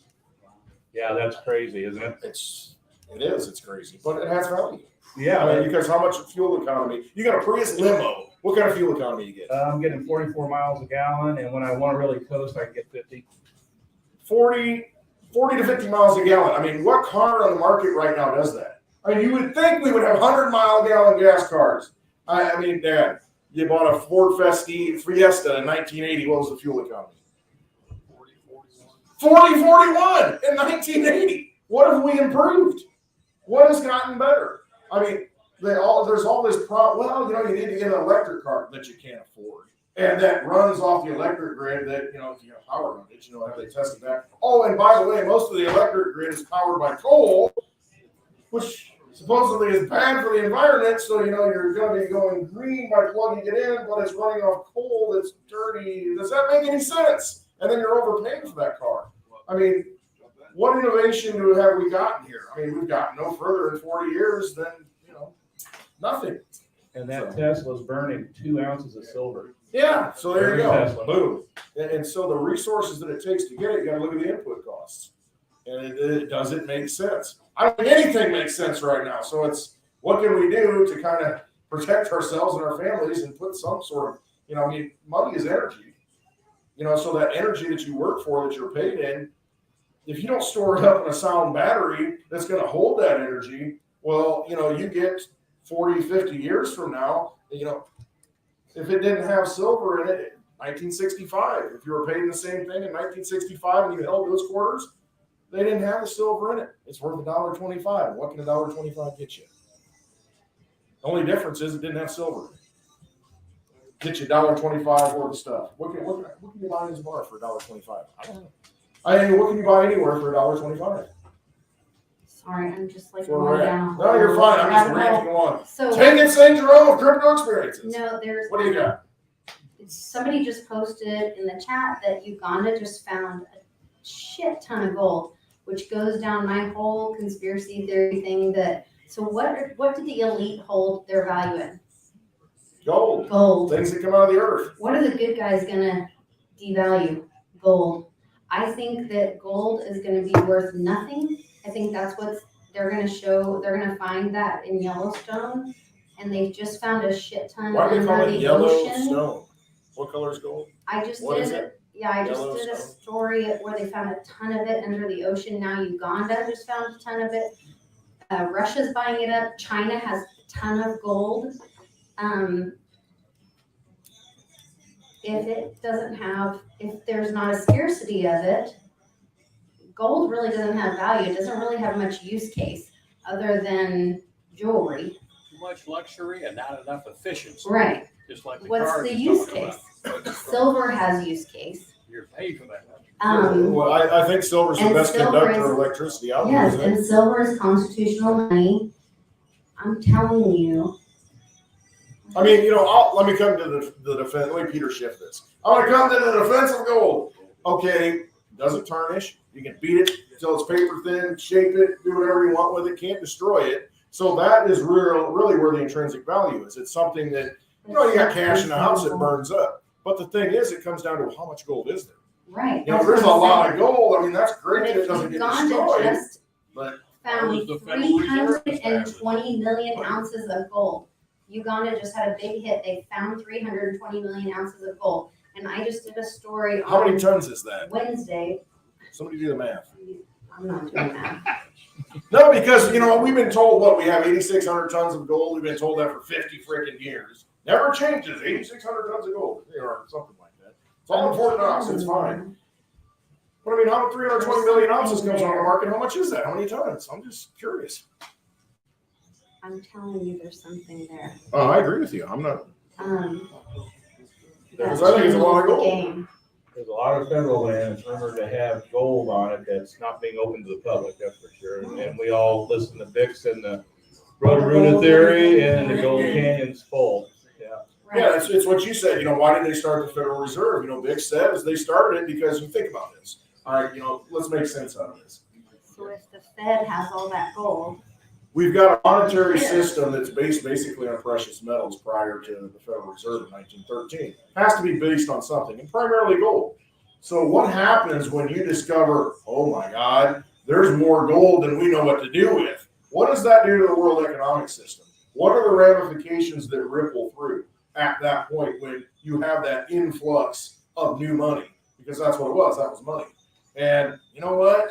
Yeah, that's crazy, isn't it? It is. It's crazy, but it has value. Yeah, I mean, because how much fuel economy? You got a Prius limo. What kind of fuel economy you get? I'm getting 44 miles a gallon, and when I want to really coast, I can get 50. 40 to 50 miles a gallon. I mean, what car on the market right now does that? I mean, you would think we would have 100-mile-a-gallon gas cars. I mean, Dad, you bought a Ford Fiesta in 1980. What was the fuel economy? 40-41 in 1980. What have we improved? What has gotten better? I mean, there's all this problem. Well, you need to get an electric car that you can't afford. And that runs off the electric grid that, if you have power on it, have they tested that? Oh, and by the way, most of the electric grid is powered by coal, which supposedly is bad for the environment. So, you're going to be going green by plugging it in, but it's running off coal that's dirty. Does that make any sense? And then you're overpaying for that car. I mean, what innovation have we gotten here? I mean, we've gotten no further in 40 years than, nothing. And that Tesla's burning 2 ounces of silver. Yeah, so there you go. Tesla. Boom. And so the resources that it takes to get it, you got to look at the input costs. And does it make sense? I don't think anything makes sense right now. So it's what can we do to kind of protect ourselves and our families and put some sort of, money is energy. So that energy that you work for, that you're paid in, if you don't store it up in a sound battery that's going to hold that energy, well, you get 40, 50 years from now, if it didn't have silver in it, 1965, if you were paying the same thing in 1965 and you held those quarters, they didn't have the silver in it. It's worth $1.25. What can $1.25 get you? The only difference is it didn't have silver in it. Get you $1.25 worth of stuff. What can you buy in this bar for $1.25? I don't know. I mean, what can you buy anywhere for $1.25? Sorry, I'm just like For going rent. down. No, you're fine. I'm just rabbit hole. ranting on. So Take it, St. Jerome of crypto experiences. no, there's What do you got? somebody just posted in the chat that Uganda just found a shit ton of gold, which goes down my whole conspiracy theory thing. So what did the elite hold their value in? Gold. Gold. Things that come out of the earth. What are the good guys gonna devalue? Gold. I think that gold is gonna be worth nothing. I think that's what they're gonna show. They're gonna find that in Yellowstone, and they've just found a shit ton Why do they call under it the yellow ocean. stone? What color is gold? I just What is did it? Yeah, I just did a Yellowstone? story where they found a ton of it under the ocean. Now Uganda just found a ton of it. Russia's buying it up. China has a ton of gold. If there's not a scarcity of it, gold really doesn't have value. It doesn't really have much use case other than jewelry. Too much luxury and not enough efficiency. Right. Just like the What's cars the you're use talking case? about. Silver has use case. You're paid for that. Well, I think silver's the and best silver conductor is- of electricity out there, Yes, isn't it? and silver is constitutional money. I'm telling you. I mean, let me come to the defense. Let me Peter shift this. I want to come to the defense of gold. Okay, doesn't tarnish. You can beat it until it's paper thin, shape it, do whatever you want with it. Can't destroy it. So that is really where the intrinsic value is. It's something that you got cash in the house, it burns up. But the thing is, it comes down to how much gold is there. Right. There's a lot of gold. I mean, that's great But that it if doesn't get Uganda destroyed. just But found was the Federal Reserve 320 million ounces of gold. Uganda just had a big hit. They found 320 million ounces of gold. And I just did a story how many on tons is that? Wednesday. Somebody do the math. I'm not doing that. No, because we've been told we have 8,600 tons of gold. We've been told that for 50 freaking years. Never changes. 8,600 tons of gold, or something like that. It's all important to us. It's fine. But I mean, how 320 million ounces comes on the market? How much is that? How many tons? I'm just curious. I'm telling you, there's something there. Oh, I agree with you. I'm not. There's, I think it's a lot of changes the gold. game. there's a lot of federal land that's rumored to have gold on it that's not being open to the public, that's for sure. And we all listen to Bix and the Rotorua theory and the Gold Canyon's full. Yeah. Right. Yeah, it's what you said. Why did they start the Federal Reserve? Vic says they started it because you think about this. All right, let's make sense out of this. So if the Fed has all that gold, We've got a monetary system that's based basically on precious metals prior to the Federal Reserve in 1913. It has to be based on something, and primarily gold. So what happens when you discover, oh my God, there's more gold than we know what to do with? What does that do to the world economic system? What are the ramifications that ripple through at that point when you have that influx of new money? Because that's what it was. That was money. And you know what?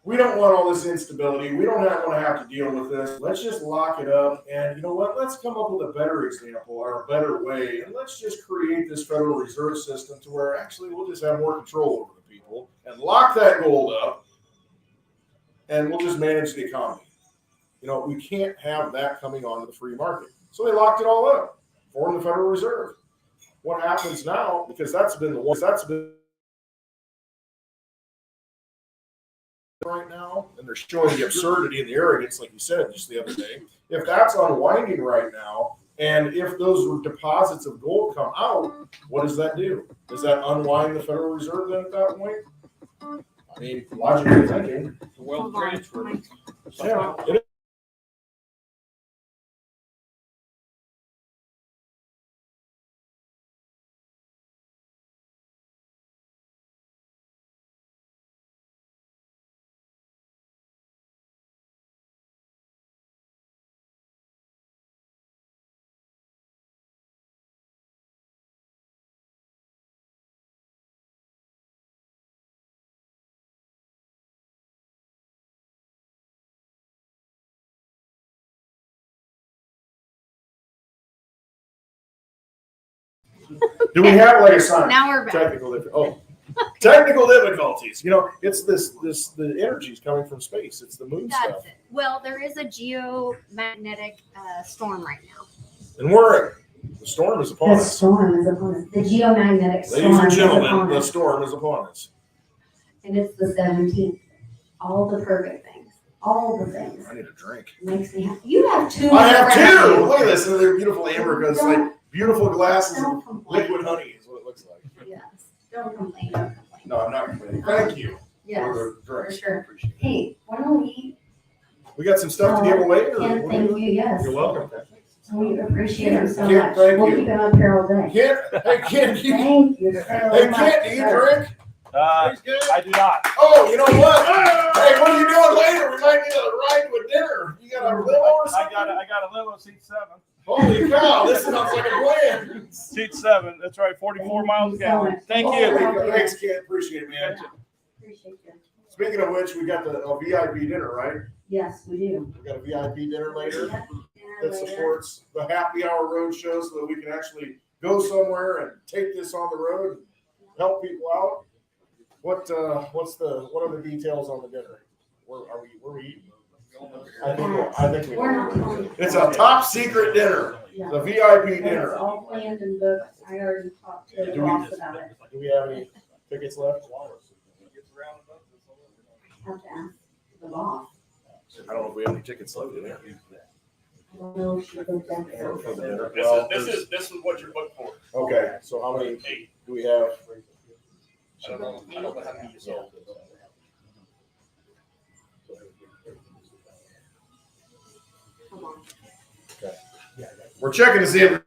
We don't want all this instability. We don't want to have to deal with this. Let's just lock it up. And you know what? Let's come up with a better example or a better way. And let's just create this Federal Reserve System to where actually we'll just have more control over the people and lock that gold up. And we'll just manage the economy. We can't have that coming onto the free market. So they locked it all up, formed the Federal Reserve. What happens now, because that's been right now, and they're showing the absurdity and the arrogance, like you said just the other day. If that's unwinding right now, and if those deposits of gold come out, what does that do? Does that unwind the Federal Reserve then at that point? I mean, logically thinking. Wealth transfer. Yeah, it is. Do we have like a sign? Now we're back. Technical difficulties. It's the energy's coming from space. It's the moon stuff. That's it. Well, there is a geomagnetic storm right now. And the storm is upon the us. storm is upon us. The geomagnetic storm Ladies and is gentlemen, upon the us. storm is upon us. and it's the 17th. All the perfect things, all the things. I need a drink. Makes me happy. You have two. I have in front of two. you. Look at this. They're beautiful amber because it's like beautiful glasses of Don't complain. liquid honey is what it looks like. Yes. Don't complain. Don't complain. No, I'm not complaining. Thank you Yes, for the for drinks. sure. Appreciate it. Hey, why don't we? We got some stuff to give away. Or Ken, what? thank you. Yes. You're welcome. We appreciate him so Ken, much. thank We'll you. keep him up here all day. Kent, hey Kent, do you, Thank you so hey much. Kent, do you sir. drink? I do not. Oh, you know what? Hey, what are you doing later? We might need a ride to a dinner. You got a limo or something? I got a limo, seat 7. Holy cow, this sounds like a plan. Seat 7. That's right. 44 miles a so gallon. much. Thank Holy you. cow. Thanks, Kent. Appreciate it, man. Appreciate you. Speaking of which, we got a VIP dinner, right? Yes, we do. We got a VIP dinner later Yep. that supports the Happy Hour Road Show so that we can actually go somewhere and take this on the road and help people out. What are the details on the dinner? Where are we eating? I think we We're not are. going. It's a top secret dinner. Yeah. The VIP It's dinner. all planned and booked. I already talked to the Do we- boss about it. Do we have any tickets left? I have to ask the boss. I don't know if we have any tickets left in there. I don't know if she goes back there. For the dinner. This Well, is what you're booked for. okay, so how many 8. do we have? I don't know how many you sold. Come on. We're checking to see if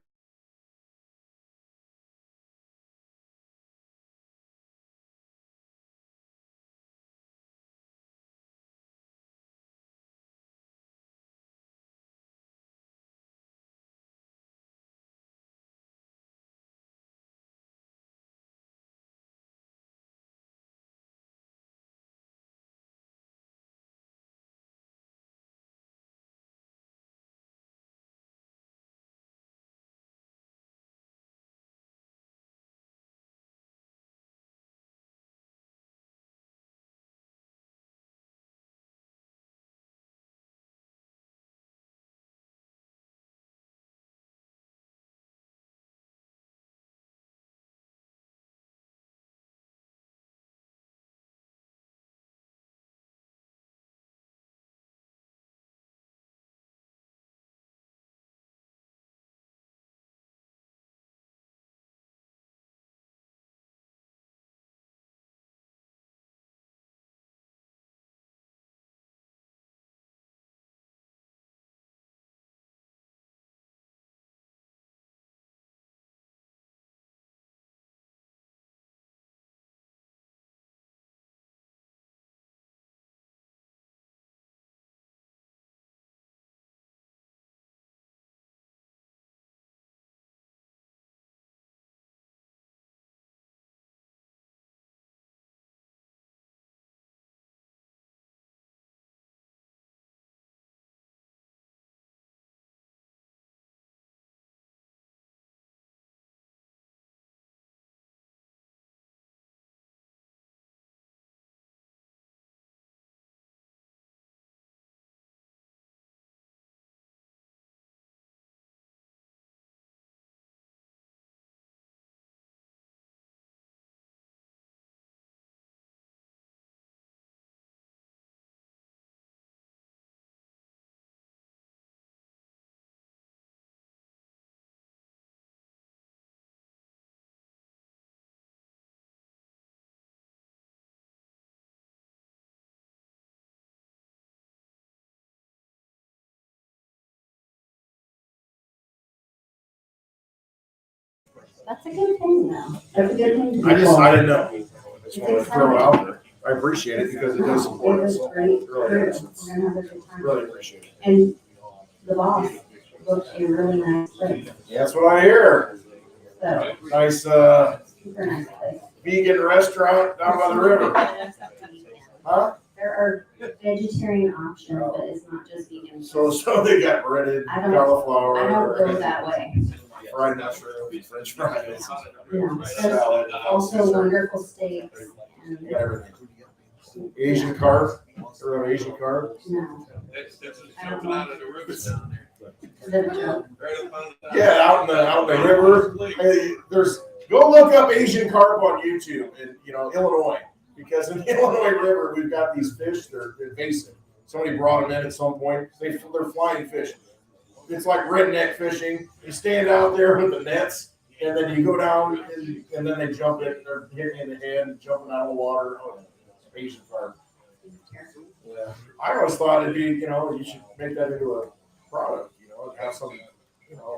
That's a good thing, though. That's a good thing. to I do. didn't know. I just wanted to throw it out there. I appreciate it because it does support It us. was great. Really We're is. gonna have a good time. Really appreciate it. And the boss booked a really nice place. Yeah, that's what I hear. So, Nice super nice place. vegan restaurant down by the river. Huh? There are vegetarian options, but it's not just vegan. So they got breaded I don't cauliflower, go that way. fried mushrooms, French fries, No, there's salad. also wonderful steaks You and, got everything. Asian carp, or Asian carp. no. That's jumping out of the rivers down there. Is it a joke? Right up on the- Yeah, out in the river. Hey, go look up Asian carp on YouTube in Illinois. because in the Illinois River, we've got these fish that are invasive. Somebody brought them in at some point. They're flying fish. It's like redneck fishing. You stand out there with the nets, and then you go down, and then they jump in. They're hitting you in the head, jumping out of the water. Oh, Asian carp. Yeah. I always thought it'd be, you should make that into a product, and have some,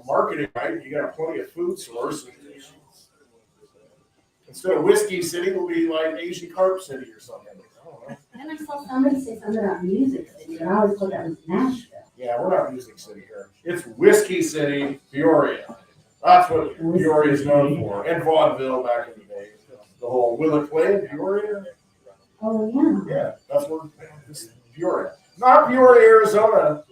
marketing, right? You got plenty of food source. Instead of Whiskey City, we'll be like Asian Carp City or something. I don't know. Then I saw somebody say something about Music City, but I always thought that was Nashville. Yeah, we're not Music City here. It's Whiskey City, Peoria. That's what Peoria is known for. And vaudeville back in the day. The whole Will It Play in Peoria? Oh, yeah. Yeah, that's where this is Peoria. Not Peoria, Arizona.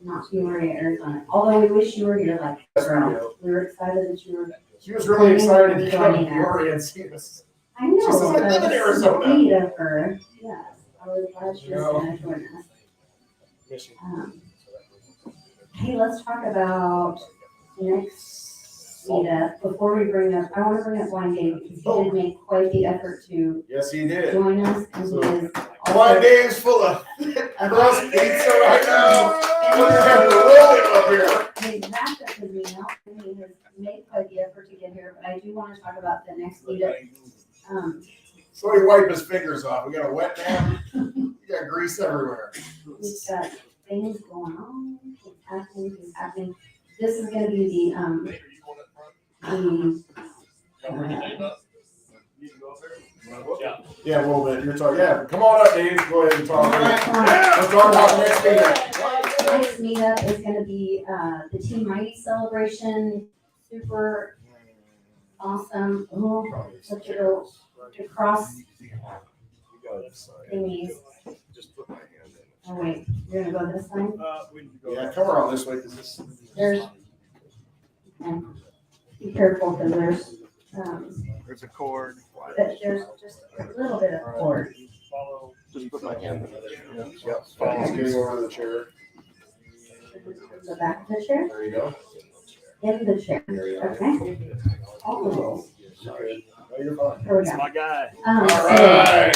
Not Peoria, Arizona. Although we wish you were here, like, That's girl. right. We were excited that you were. She was really excited to come to Peoria and see us. I know. She says, I live in Arizona. Sweet of her. Yes. I was glad she was going to join us. Hey, let's talk about next meetup. Before we bring up, I want to bring up Blind Dave because he did make quite the effort to Yes, he did. join us. And he is Blind Dave's full of crust pizza right now. We're gonna have to roll him up here. He wrapped up his meal and he has made quite the effort to get here. But I do want to talk about the next meetup. So he wiped his fingers off. We got a wet nap. We got grease everywhere. We've got things going on. It's happening. This is going to be Yeah, a little bit. You're talking. Yeah, come on up, Dave. Go ahead and talk. Let's talk about the next meetup. Next meetup is going to be the Team Mighty celebration. Super awesome. Oh, such a little across thingies. Just put my hand in. Oh wait, you're gonna go this side? Yeah, come around this way because this. There's. Okay. Be careful because There's a cord. there's just a little bit of cord. Just put my hand in it. Yep. He's getting over to the chair. The back of the chair, There you go. in the chair. There you go. Okay. All of those. Sorry. No, you're fine. Here we That's go. my guy. All right.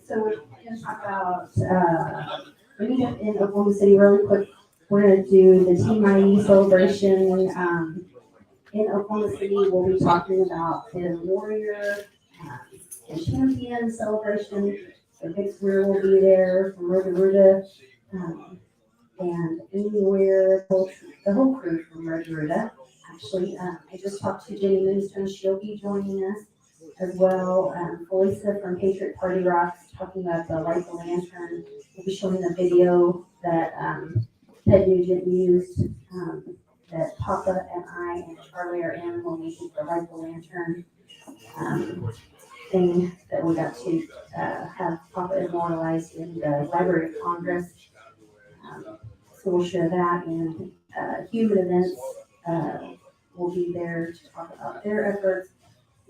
So we're gonna talk about the meetup in Oklahoma City really quick. We're gonna do the Team Mighty celebration in Oklahoma City. We'll be talking about the Warrior and Champion celebration. The big career will be there from Roto-Rooter and anywhere, the whole crew from Roto-Rooter. Actually, I just talked to Jenny Moonstone. She'll be joining us as well. Felisa from Patriot Party Rocks talking about the Light the Lantern. We'll be showing the video that Ted Nugent used that Papa and I and Charlie are in when we did the Light the Lantern thing that we got to have Papa immortalized in the Library of Congress. So we'll share that, and Human Events will be there to talk about their efforts,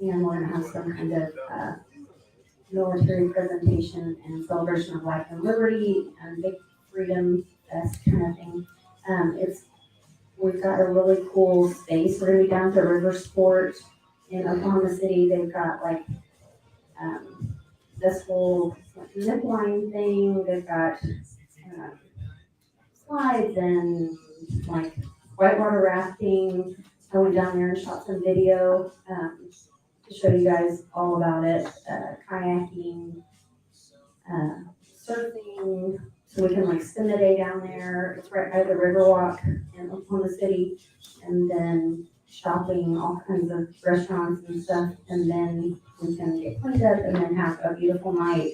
and we're going to have some kind of military presentation and celebration of life and liberty and big freedom, that kind of thing. We've got a really cool space. We're going to be down to River Sport in Oklahoma City. They've got like this whole zip line thing. They've got slides and like whitewater rafting. I went down there and shot some video to show you guys all about it. Kayaking, surfing, so we can like spend the day down there. It's right by the Riverwalk in Oklahoma City, and then shopping, all kinds of restaurants and stuff, and then we can get cleaned up and then have a beautiful night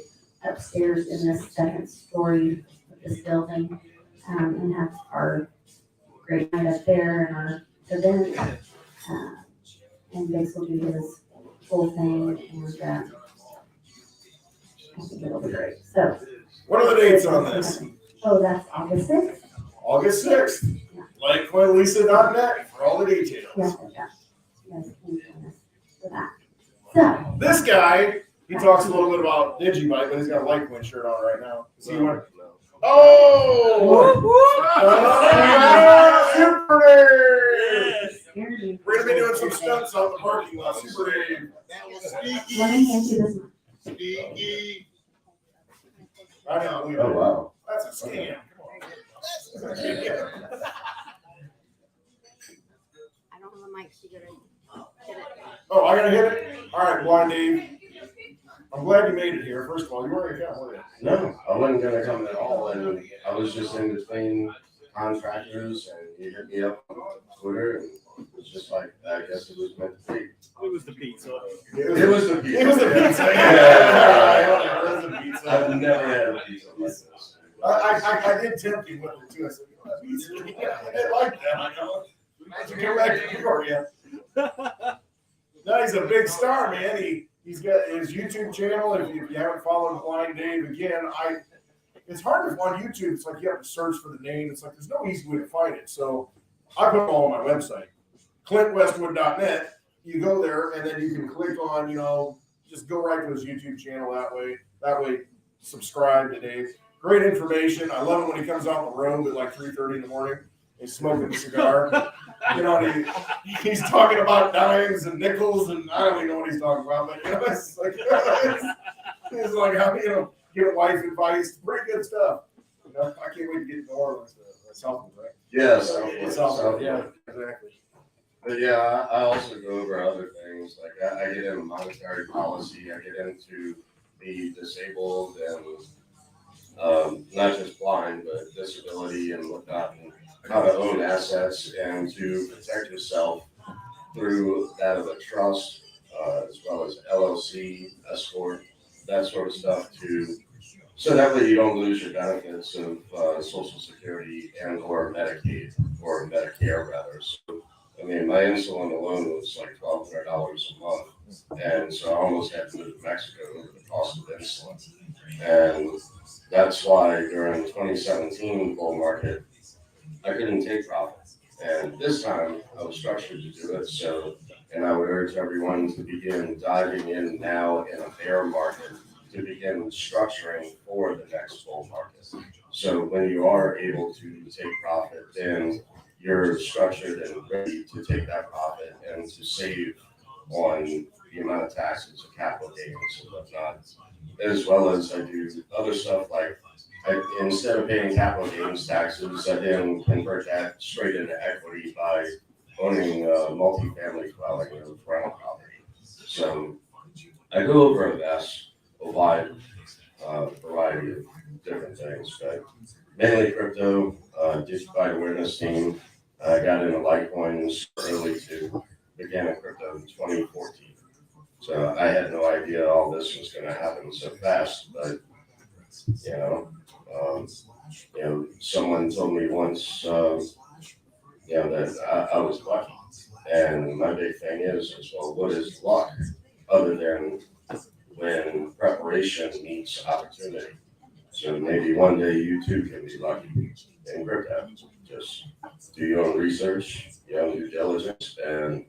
upstairs in this second story of this building, and have our great night up there and our event, and Biggs will do his whole thing, and I think it'll be great. So, What are the dates on this? oh, that's August 6th. August 6th. LikeQuinLisa.net for all the details. Yes, yes, for that. So, This guy, he talks a little bit about Digibite, but he's got a Litecoin shirt on right now. Is he one? Oh! Super! We're gonna be doing some stunts nuts out the parking lot. Super Dave. That was sneaky. Let me hand you this one. Sneaky. I can't believe Oh, it. wow. That's a scam. Come on. I don't have a mic, so you gotta hit it. Oh, I gotta hit it? All right, Blind Dave. I'm glad you made it here. First of all, you weren't gonna come, were you? No, I wasn't gonna come at all, and I was just in between contractors, and you hit me up on Twitter, and it was just like, I guess it was meant to be. It was the pizza. It was the pizza. It was the pizza. Yeah. It was the pizza. I've never had a pizza like this. I did tempt him with it too. I said, you know, pizza. I didn't like that. I know. Imagine come back to Peoria. No, he's a big star, man. He's got his YouTube channel. If you haven't followed Blind Dave, again, it's hard to find YouTube. It's like you have to search for the name. It's like there's no easy way to find it. So I put them all on my website, clintwestwood.net. You go there and then you can click on, just go right to his YouTube channel that way. That way, subscribe to Dave. Great information. I love it when he comes out on the road at like 3:30 in the morning. He's smoking a cigar. And he's talking about dimes and nickels, and I don't even know what he's talking about. But it's like it's like how get wife advice. Pretty good stuff. I can't wait to get to New Orleans. Southwood, right? Yes. Southwood. Yeah, exactly. But yeah, I also go over other things. Like I get into monetary policy. I get into the disabled and not just blind, but disability and whatnot, and how to own assets and to protect yourself through that of a trust, as well as LLC, escort, that sort of stuff, so that way you don't lose your benefits of Social Security and or Medicaid or Medicare rather. So, I mean, my insulin alone was like $1,200 a month, and so I almost had to move to Mexico over the cost of insulin. And that's why during 2017 bull market, I couldn't take profit. And this time I was structured to do it. So, and I would urge everyone to begin diving in now in a bear market to begin structuring for the next bull market. So when you are able to take profit, then you're structured and ready to take that profit and to save on the amount of taxes and capital gains and whatnot, as well as I do other stuff like instead of paying capital gains taxes, I then convert that straight into equity by owning a multifamily dwelling or rental property. So I go over a wide variety of different things, but mainly crypto, digitized awareness team. I got into Litecoins early too, began in crypto in 2014. So I had no idea all this was going to happen so fast, but someone told me once, that I was lucky. And my big thing is, well, what is luck other than when preparation meets opportunity? So maybe one day you too can be lucky in crypto. Just do your own research, your own due diligence, and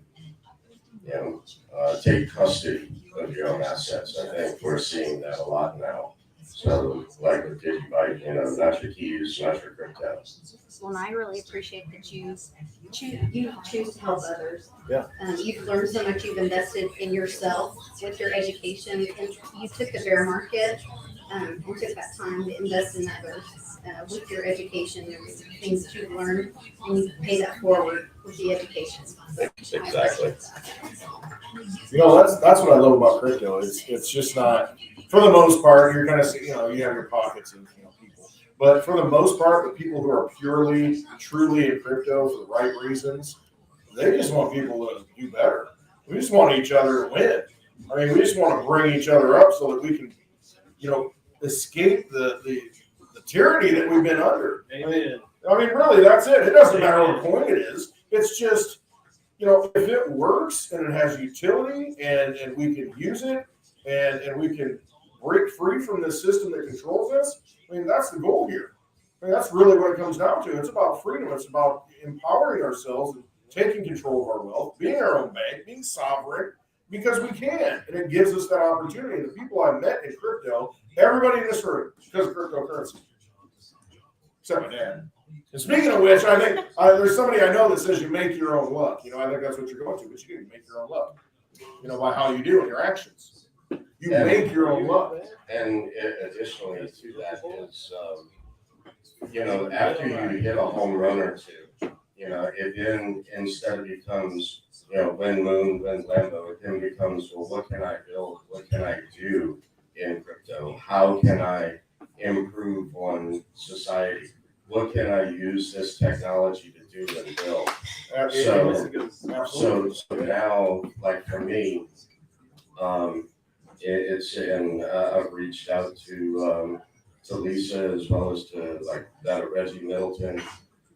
take custody of your own assets. I think we're seeing that a lot now. So, like with Digibyte, not your keys, not your crypto. Well, and I really appreciate that you choose to help others. Yeah. You've learned so much. You've invested in yourself with your education, and you took the bear market and took that time to invest in others with your education and things that you've learned, and you pay that forward with the education. Exactly. That's what I love about crypto. It's just not, for the most part, you're kind of, you have your pockets of people, but for the most part, the people who are purely, truly in crypto for the right reasons, they just want people to do better. We just want each other to win. I mean, we just want to bring each other up so that we can, escape the tyranny that we've been under. Amen. I mean, really, that's it. It doesn't matter what coin it is. It's just, if it works and it has utility and we can use it and we can break free from this system that controls us, I mean, that's the goal here. I mean, that's really what it comes down to. It's about freedom. It's about empowering ourselves and taking control of our wealth, being our own bank, being sovereign, because we can. And it gives us that opportunity. And the people I met in crypto, everybody in this room, because of cryptocurrency, except my dad. And speaking of which, I think there's somebody I know that says you make your own luck. You know, I think that's what you're going to, but you do. You make your own luck. You know, by how you do in your actions. You make your own luck. And additionally to that is, you know, after you hit a home run or two, you know, it then instead of becomes, you know, win moon, win Lambo, it then becomes, well, what can I build? What can I do in crypto? How can I improve on society? What can I use this technology to do and build? So now, like for me, and I've reached out to Lisa as well as to like that of Reggie Middleton,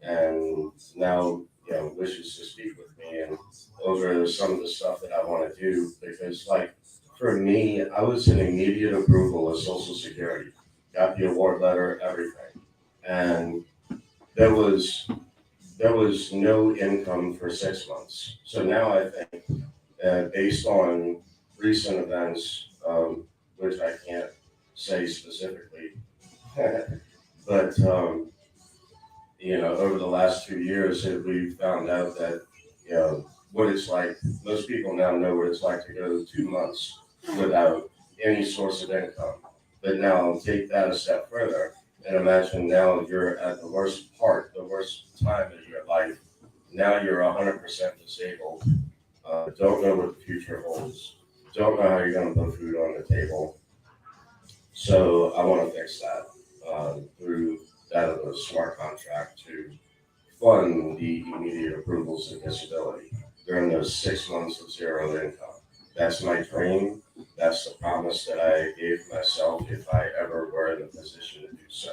and now you know wishes to speak with me and over some of the stuff that I want to do, because like for me, I was in immediate approval of Social Security, got the award letter, everything, and there was no income for 6 months. So now I think based on recent events, which I can't say specifically, but you know, over the last 2 years, we found out that you know what it's like. Most people now know what it's like to go 2 months without any source of income. But now take that a step further and imagine now you're at the worst time of your life. Now you're 100% disabled. Don't know what the future holds. Don't know how you're going to put food on the table. So I want to fix that through that of a smart contract to fund the immediate approvals of disability during those 6 months of zero income. That's my dream. That's the promise that I gave myself if I ever were in a position to do so.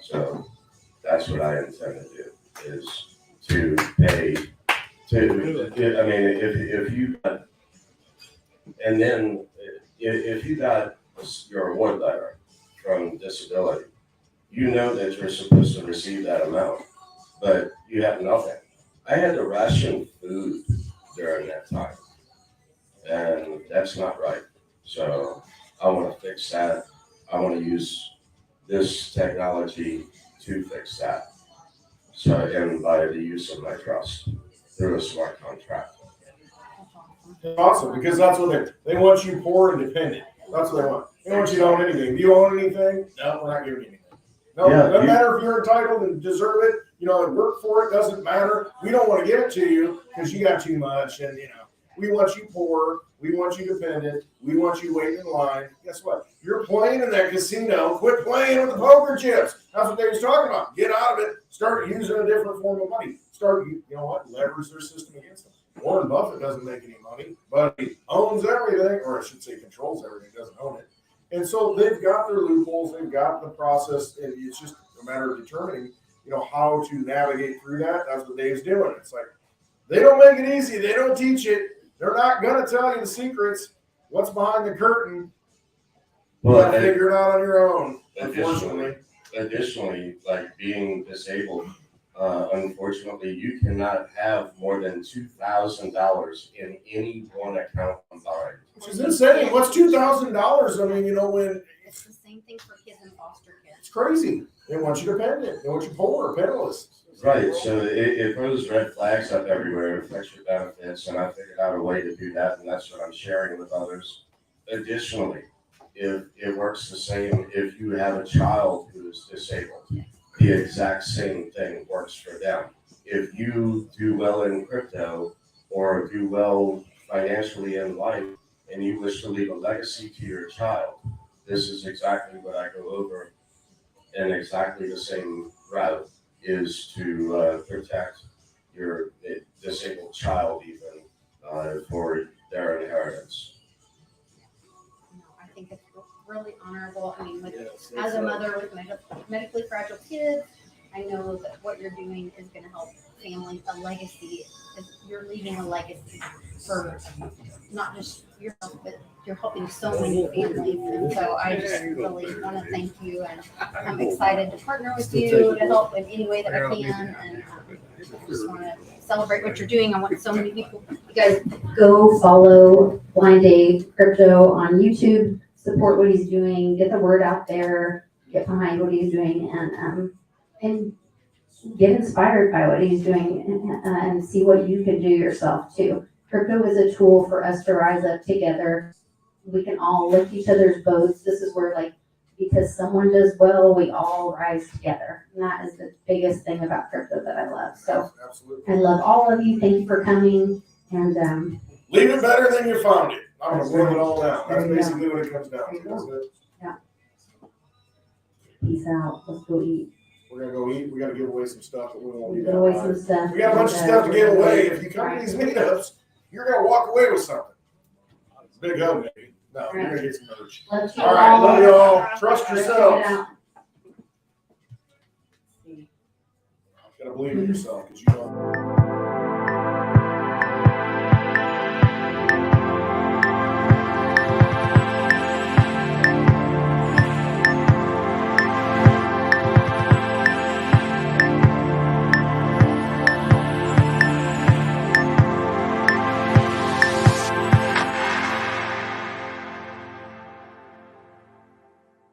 So that's what I intend to do, is to pay I mean, if you got, and then if you got your award letter from disability, you know that you're supposed to receive that amount, but you have nothing. I had to ration food during that time, and that's not right. So I want to fix that. I want to use this technology to fix that. So, and by the use of my trust through a smart contract. Awesome, because that's what they want you poor and dependent. That's what they want. They want you to own anything. Do you own anything? No, we're not giving you anything. No, Yeah, it doesn't matter if you're entitled and deserve it. You know, and work for it, doesn't matter. We don't want to give it to you because you got too much. And, you know, we want you poor. We want you dependent. We want you waiting in line. Guess what? You're playing in that casino. Quit playing with the poker chips. That's what they was talking about. Get out of it. Start using a different form of money. You know what? Leverage their system against them. Warren Buffett doesn't make any money, but he owns everything, or I should say controls everything, doesn't own it. And so they've got their loopholes, they've got the process, and it's just a matter of determining, you know, how to navigate through that. That's what Dave's doing. It's like, they don't make it easy. They don't teach it. They're not going to tell you the secrets, what's behind the curtain. You got to figure it out on your own, unfortunately. Additionally, like being disabled, unfortunately, you cannot have more than $2,000 in any one account combined. Which is insane. What's $2,000? I mean, you know, when It's the same thing for kids and foster kids. it's crazy. They want you dependent. They want you poor, penniless. Right, so it throws red flags up everywhere, it affects your benefits, and I figured out a way to do that, and that's what I'm sharing with others. Additionally, if it works the same if you have a child who is disabled. The exact same thing works for them. If you do well in crypto or do well financially in life and you wish to leave a legacy to your child, this is exactly what I go over, and exactly the same route is to protect your disabled child even for their inheritance. I think it's really honorable. I mean, as a mother with medically fragile kids, I know that what you're doing is going to help families, a legacy. You're leaving a legacy for not just yourself, but you're helping so many families. And so I just really want to thank you, and I'm excited to partner with you to help in any way that I can. And I just want to celebrate what you're doing. I want so many people. You guys go follow Blind Dave Crypto on YouTube. Support what he's doing. Get the word out there. Get behind what he's doing, and get inspired by what he's doing and see what you can do yourself too. Crypto is a tool for us to rise up together. We can all lift each other's boats. This is where like, because someone does well, we all rise together. And that is the biggest thing about crypto that I love. So Absolutely. I love all of you. Thank you for coming. And Leave it better than you found it. I'm gonna boil it all down. That's There you go. basically what it comes down to, isn't it? peace out. Let's go eat. We're gonna go eat. We gotta give away some stuff, but we won't We eat give that away much. some stuff. We got a bunch of stuff to give away. If you come to these meetups, you're gonna walk away with something. Big hug, maybe. No, you're gonna get some merch. Let's All right, love y'all. Trust yourselves. Check it out. Gotta believe in yourself, because you don't.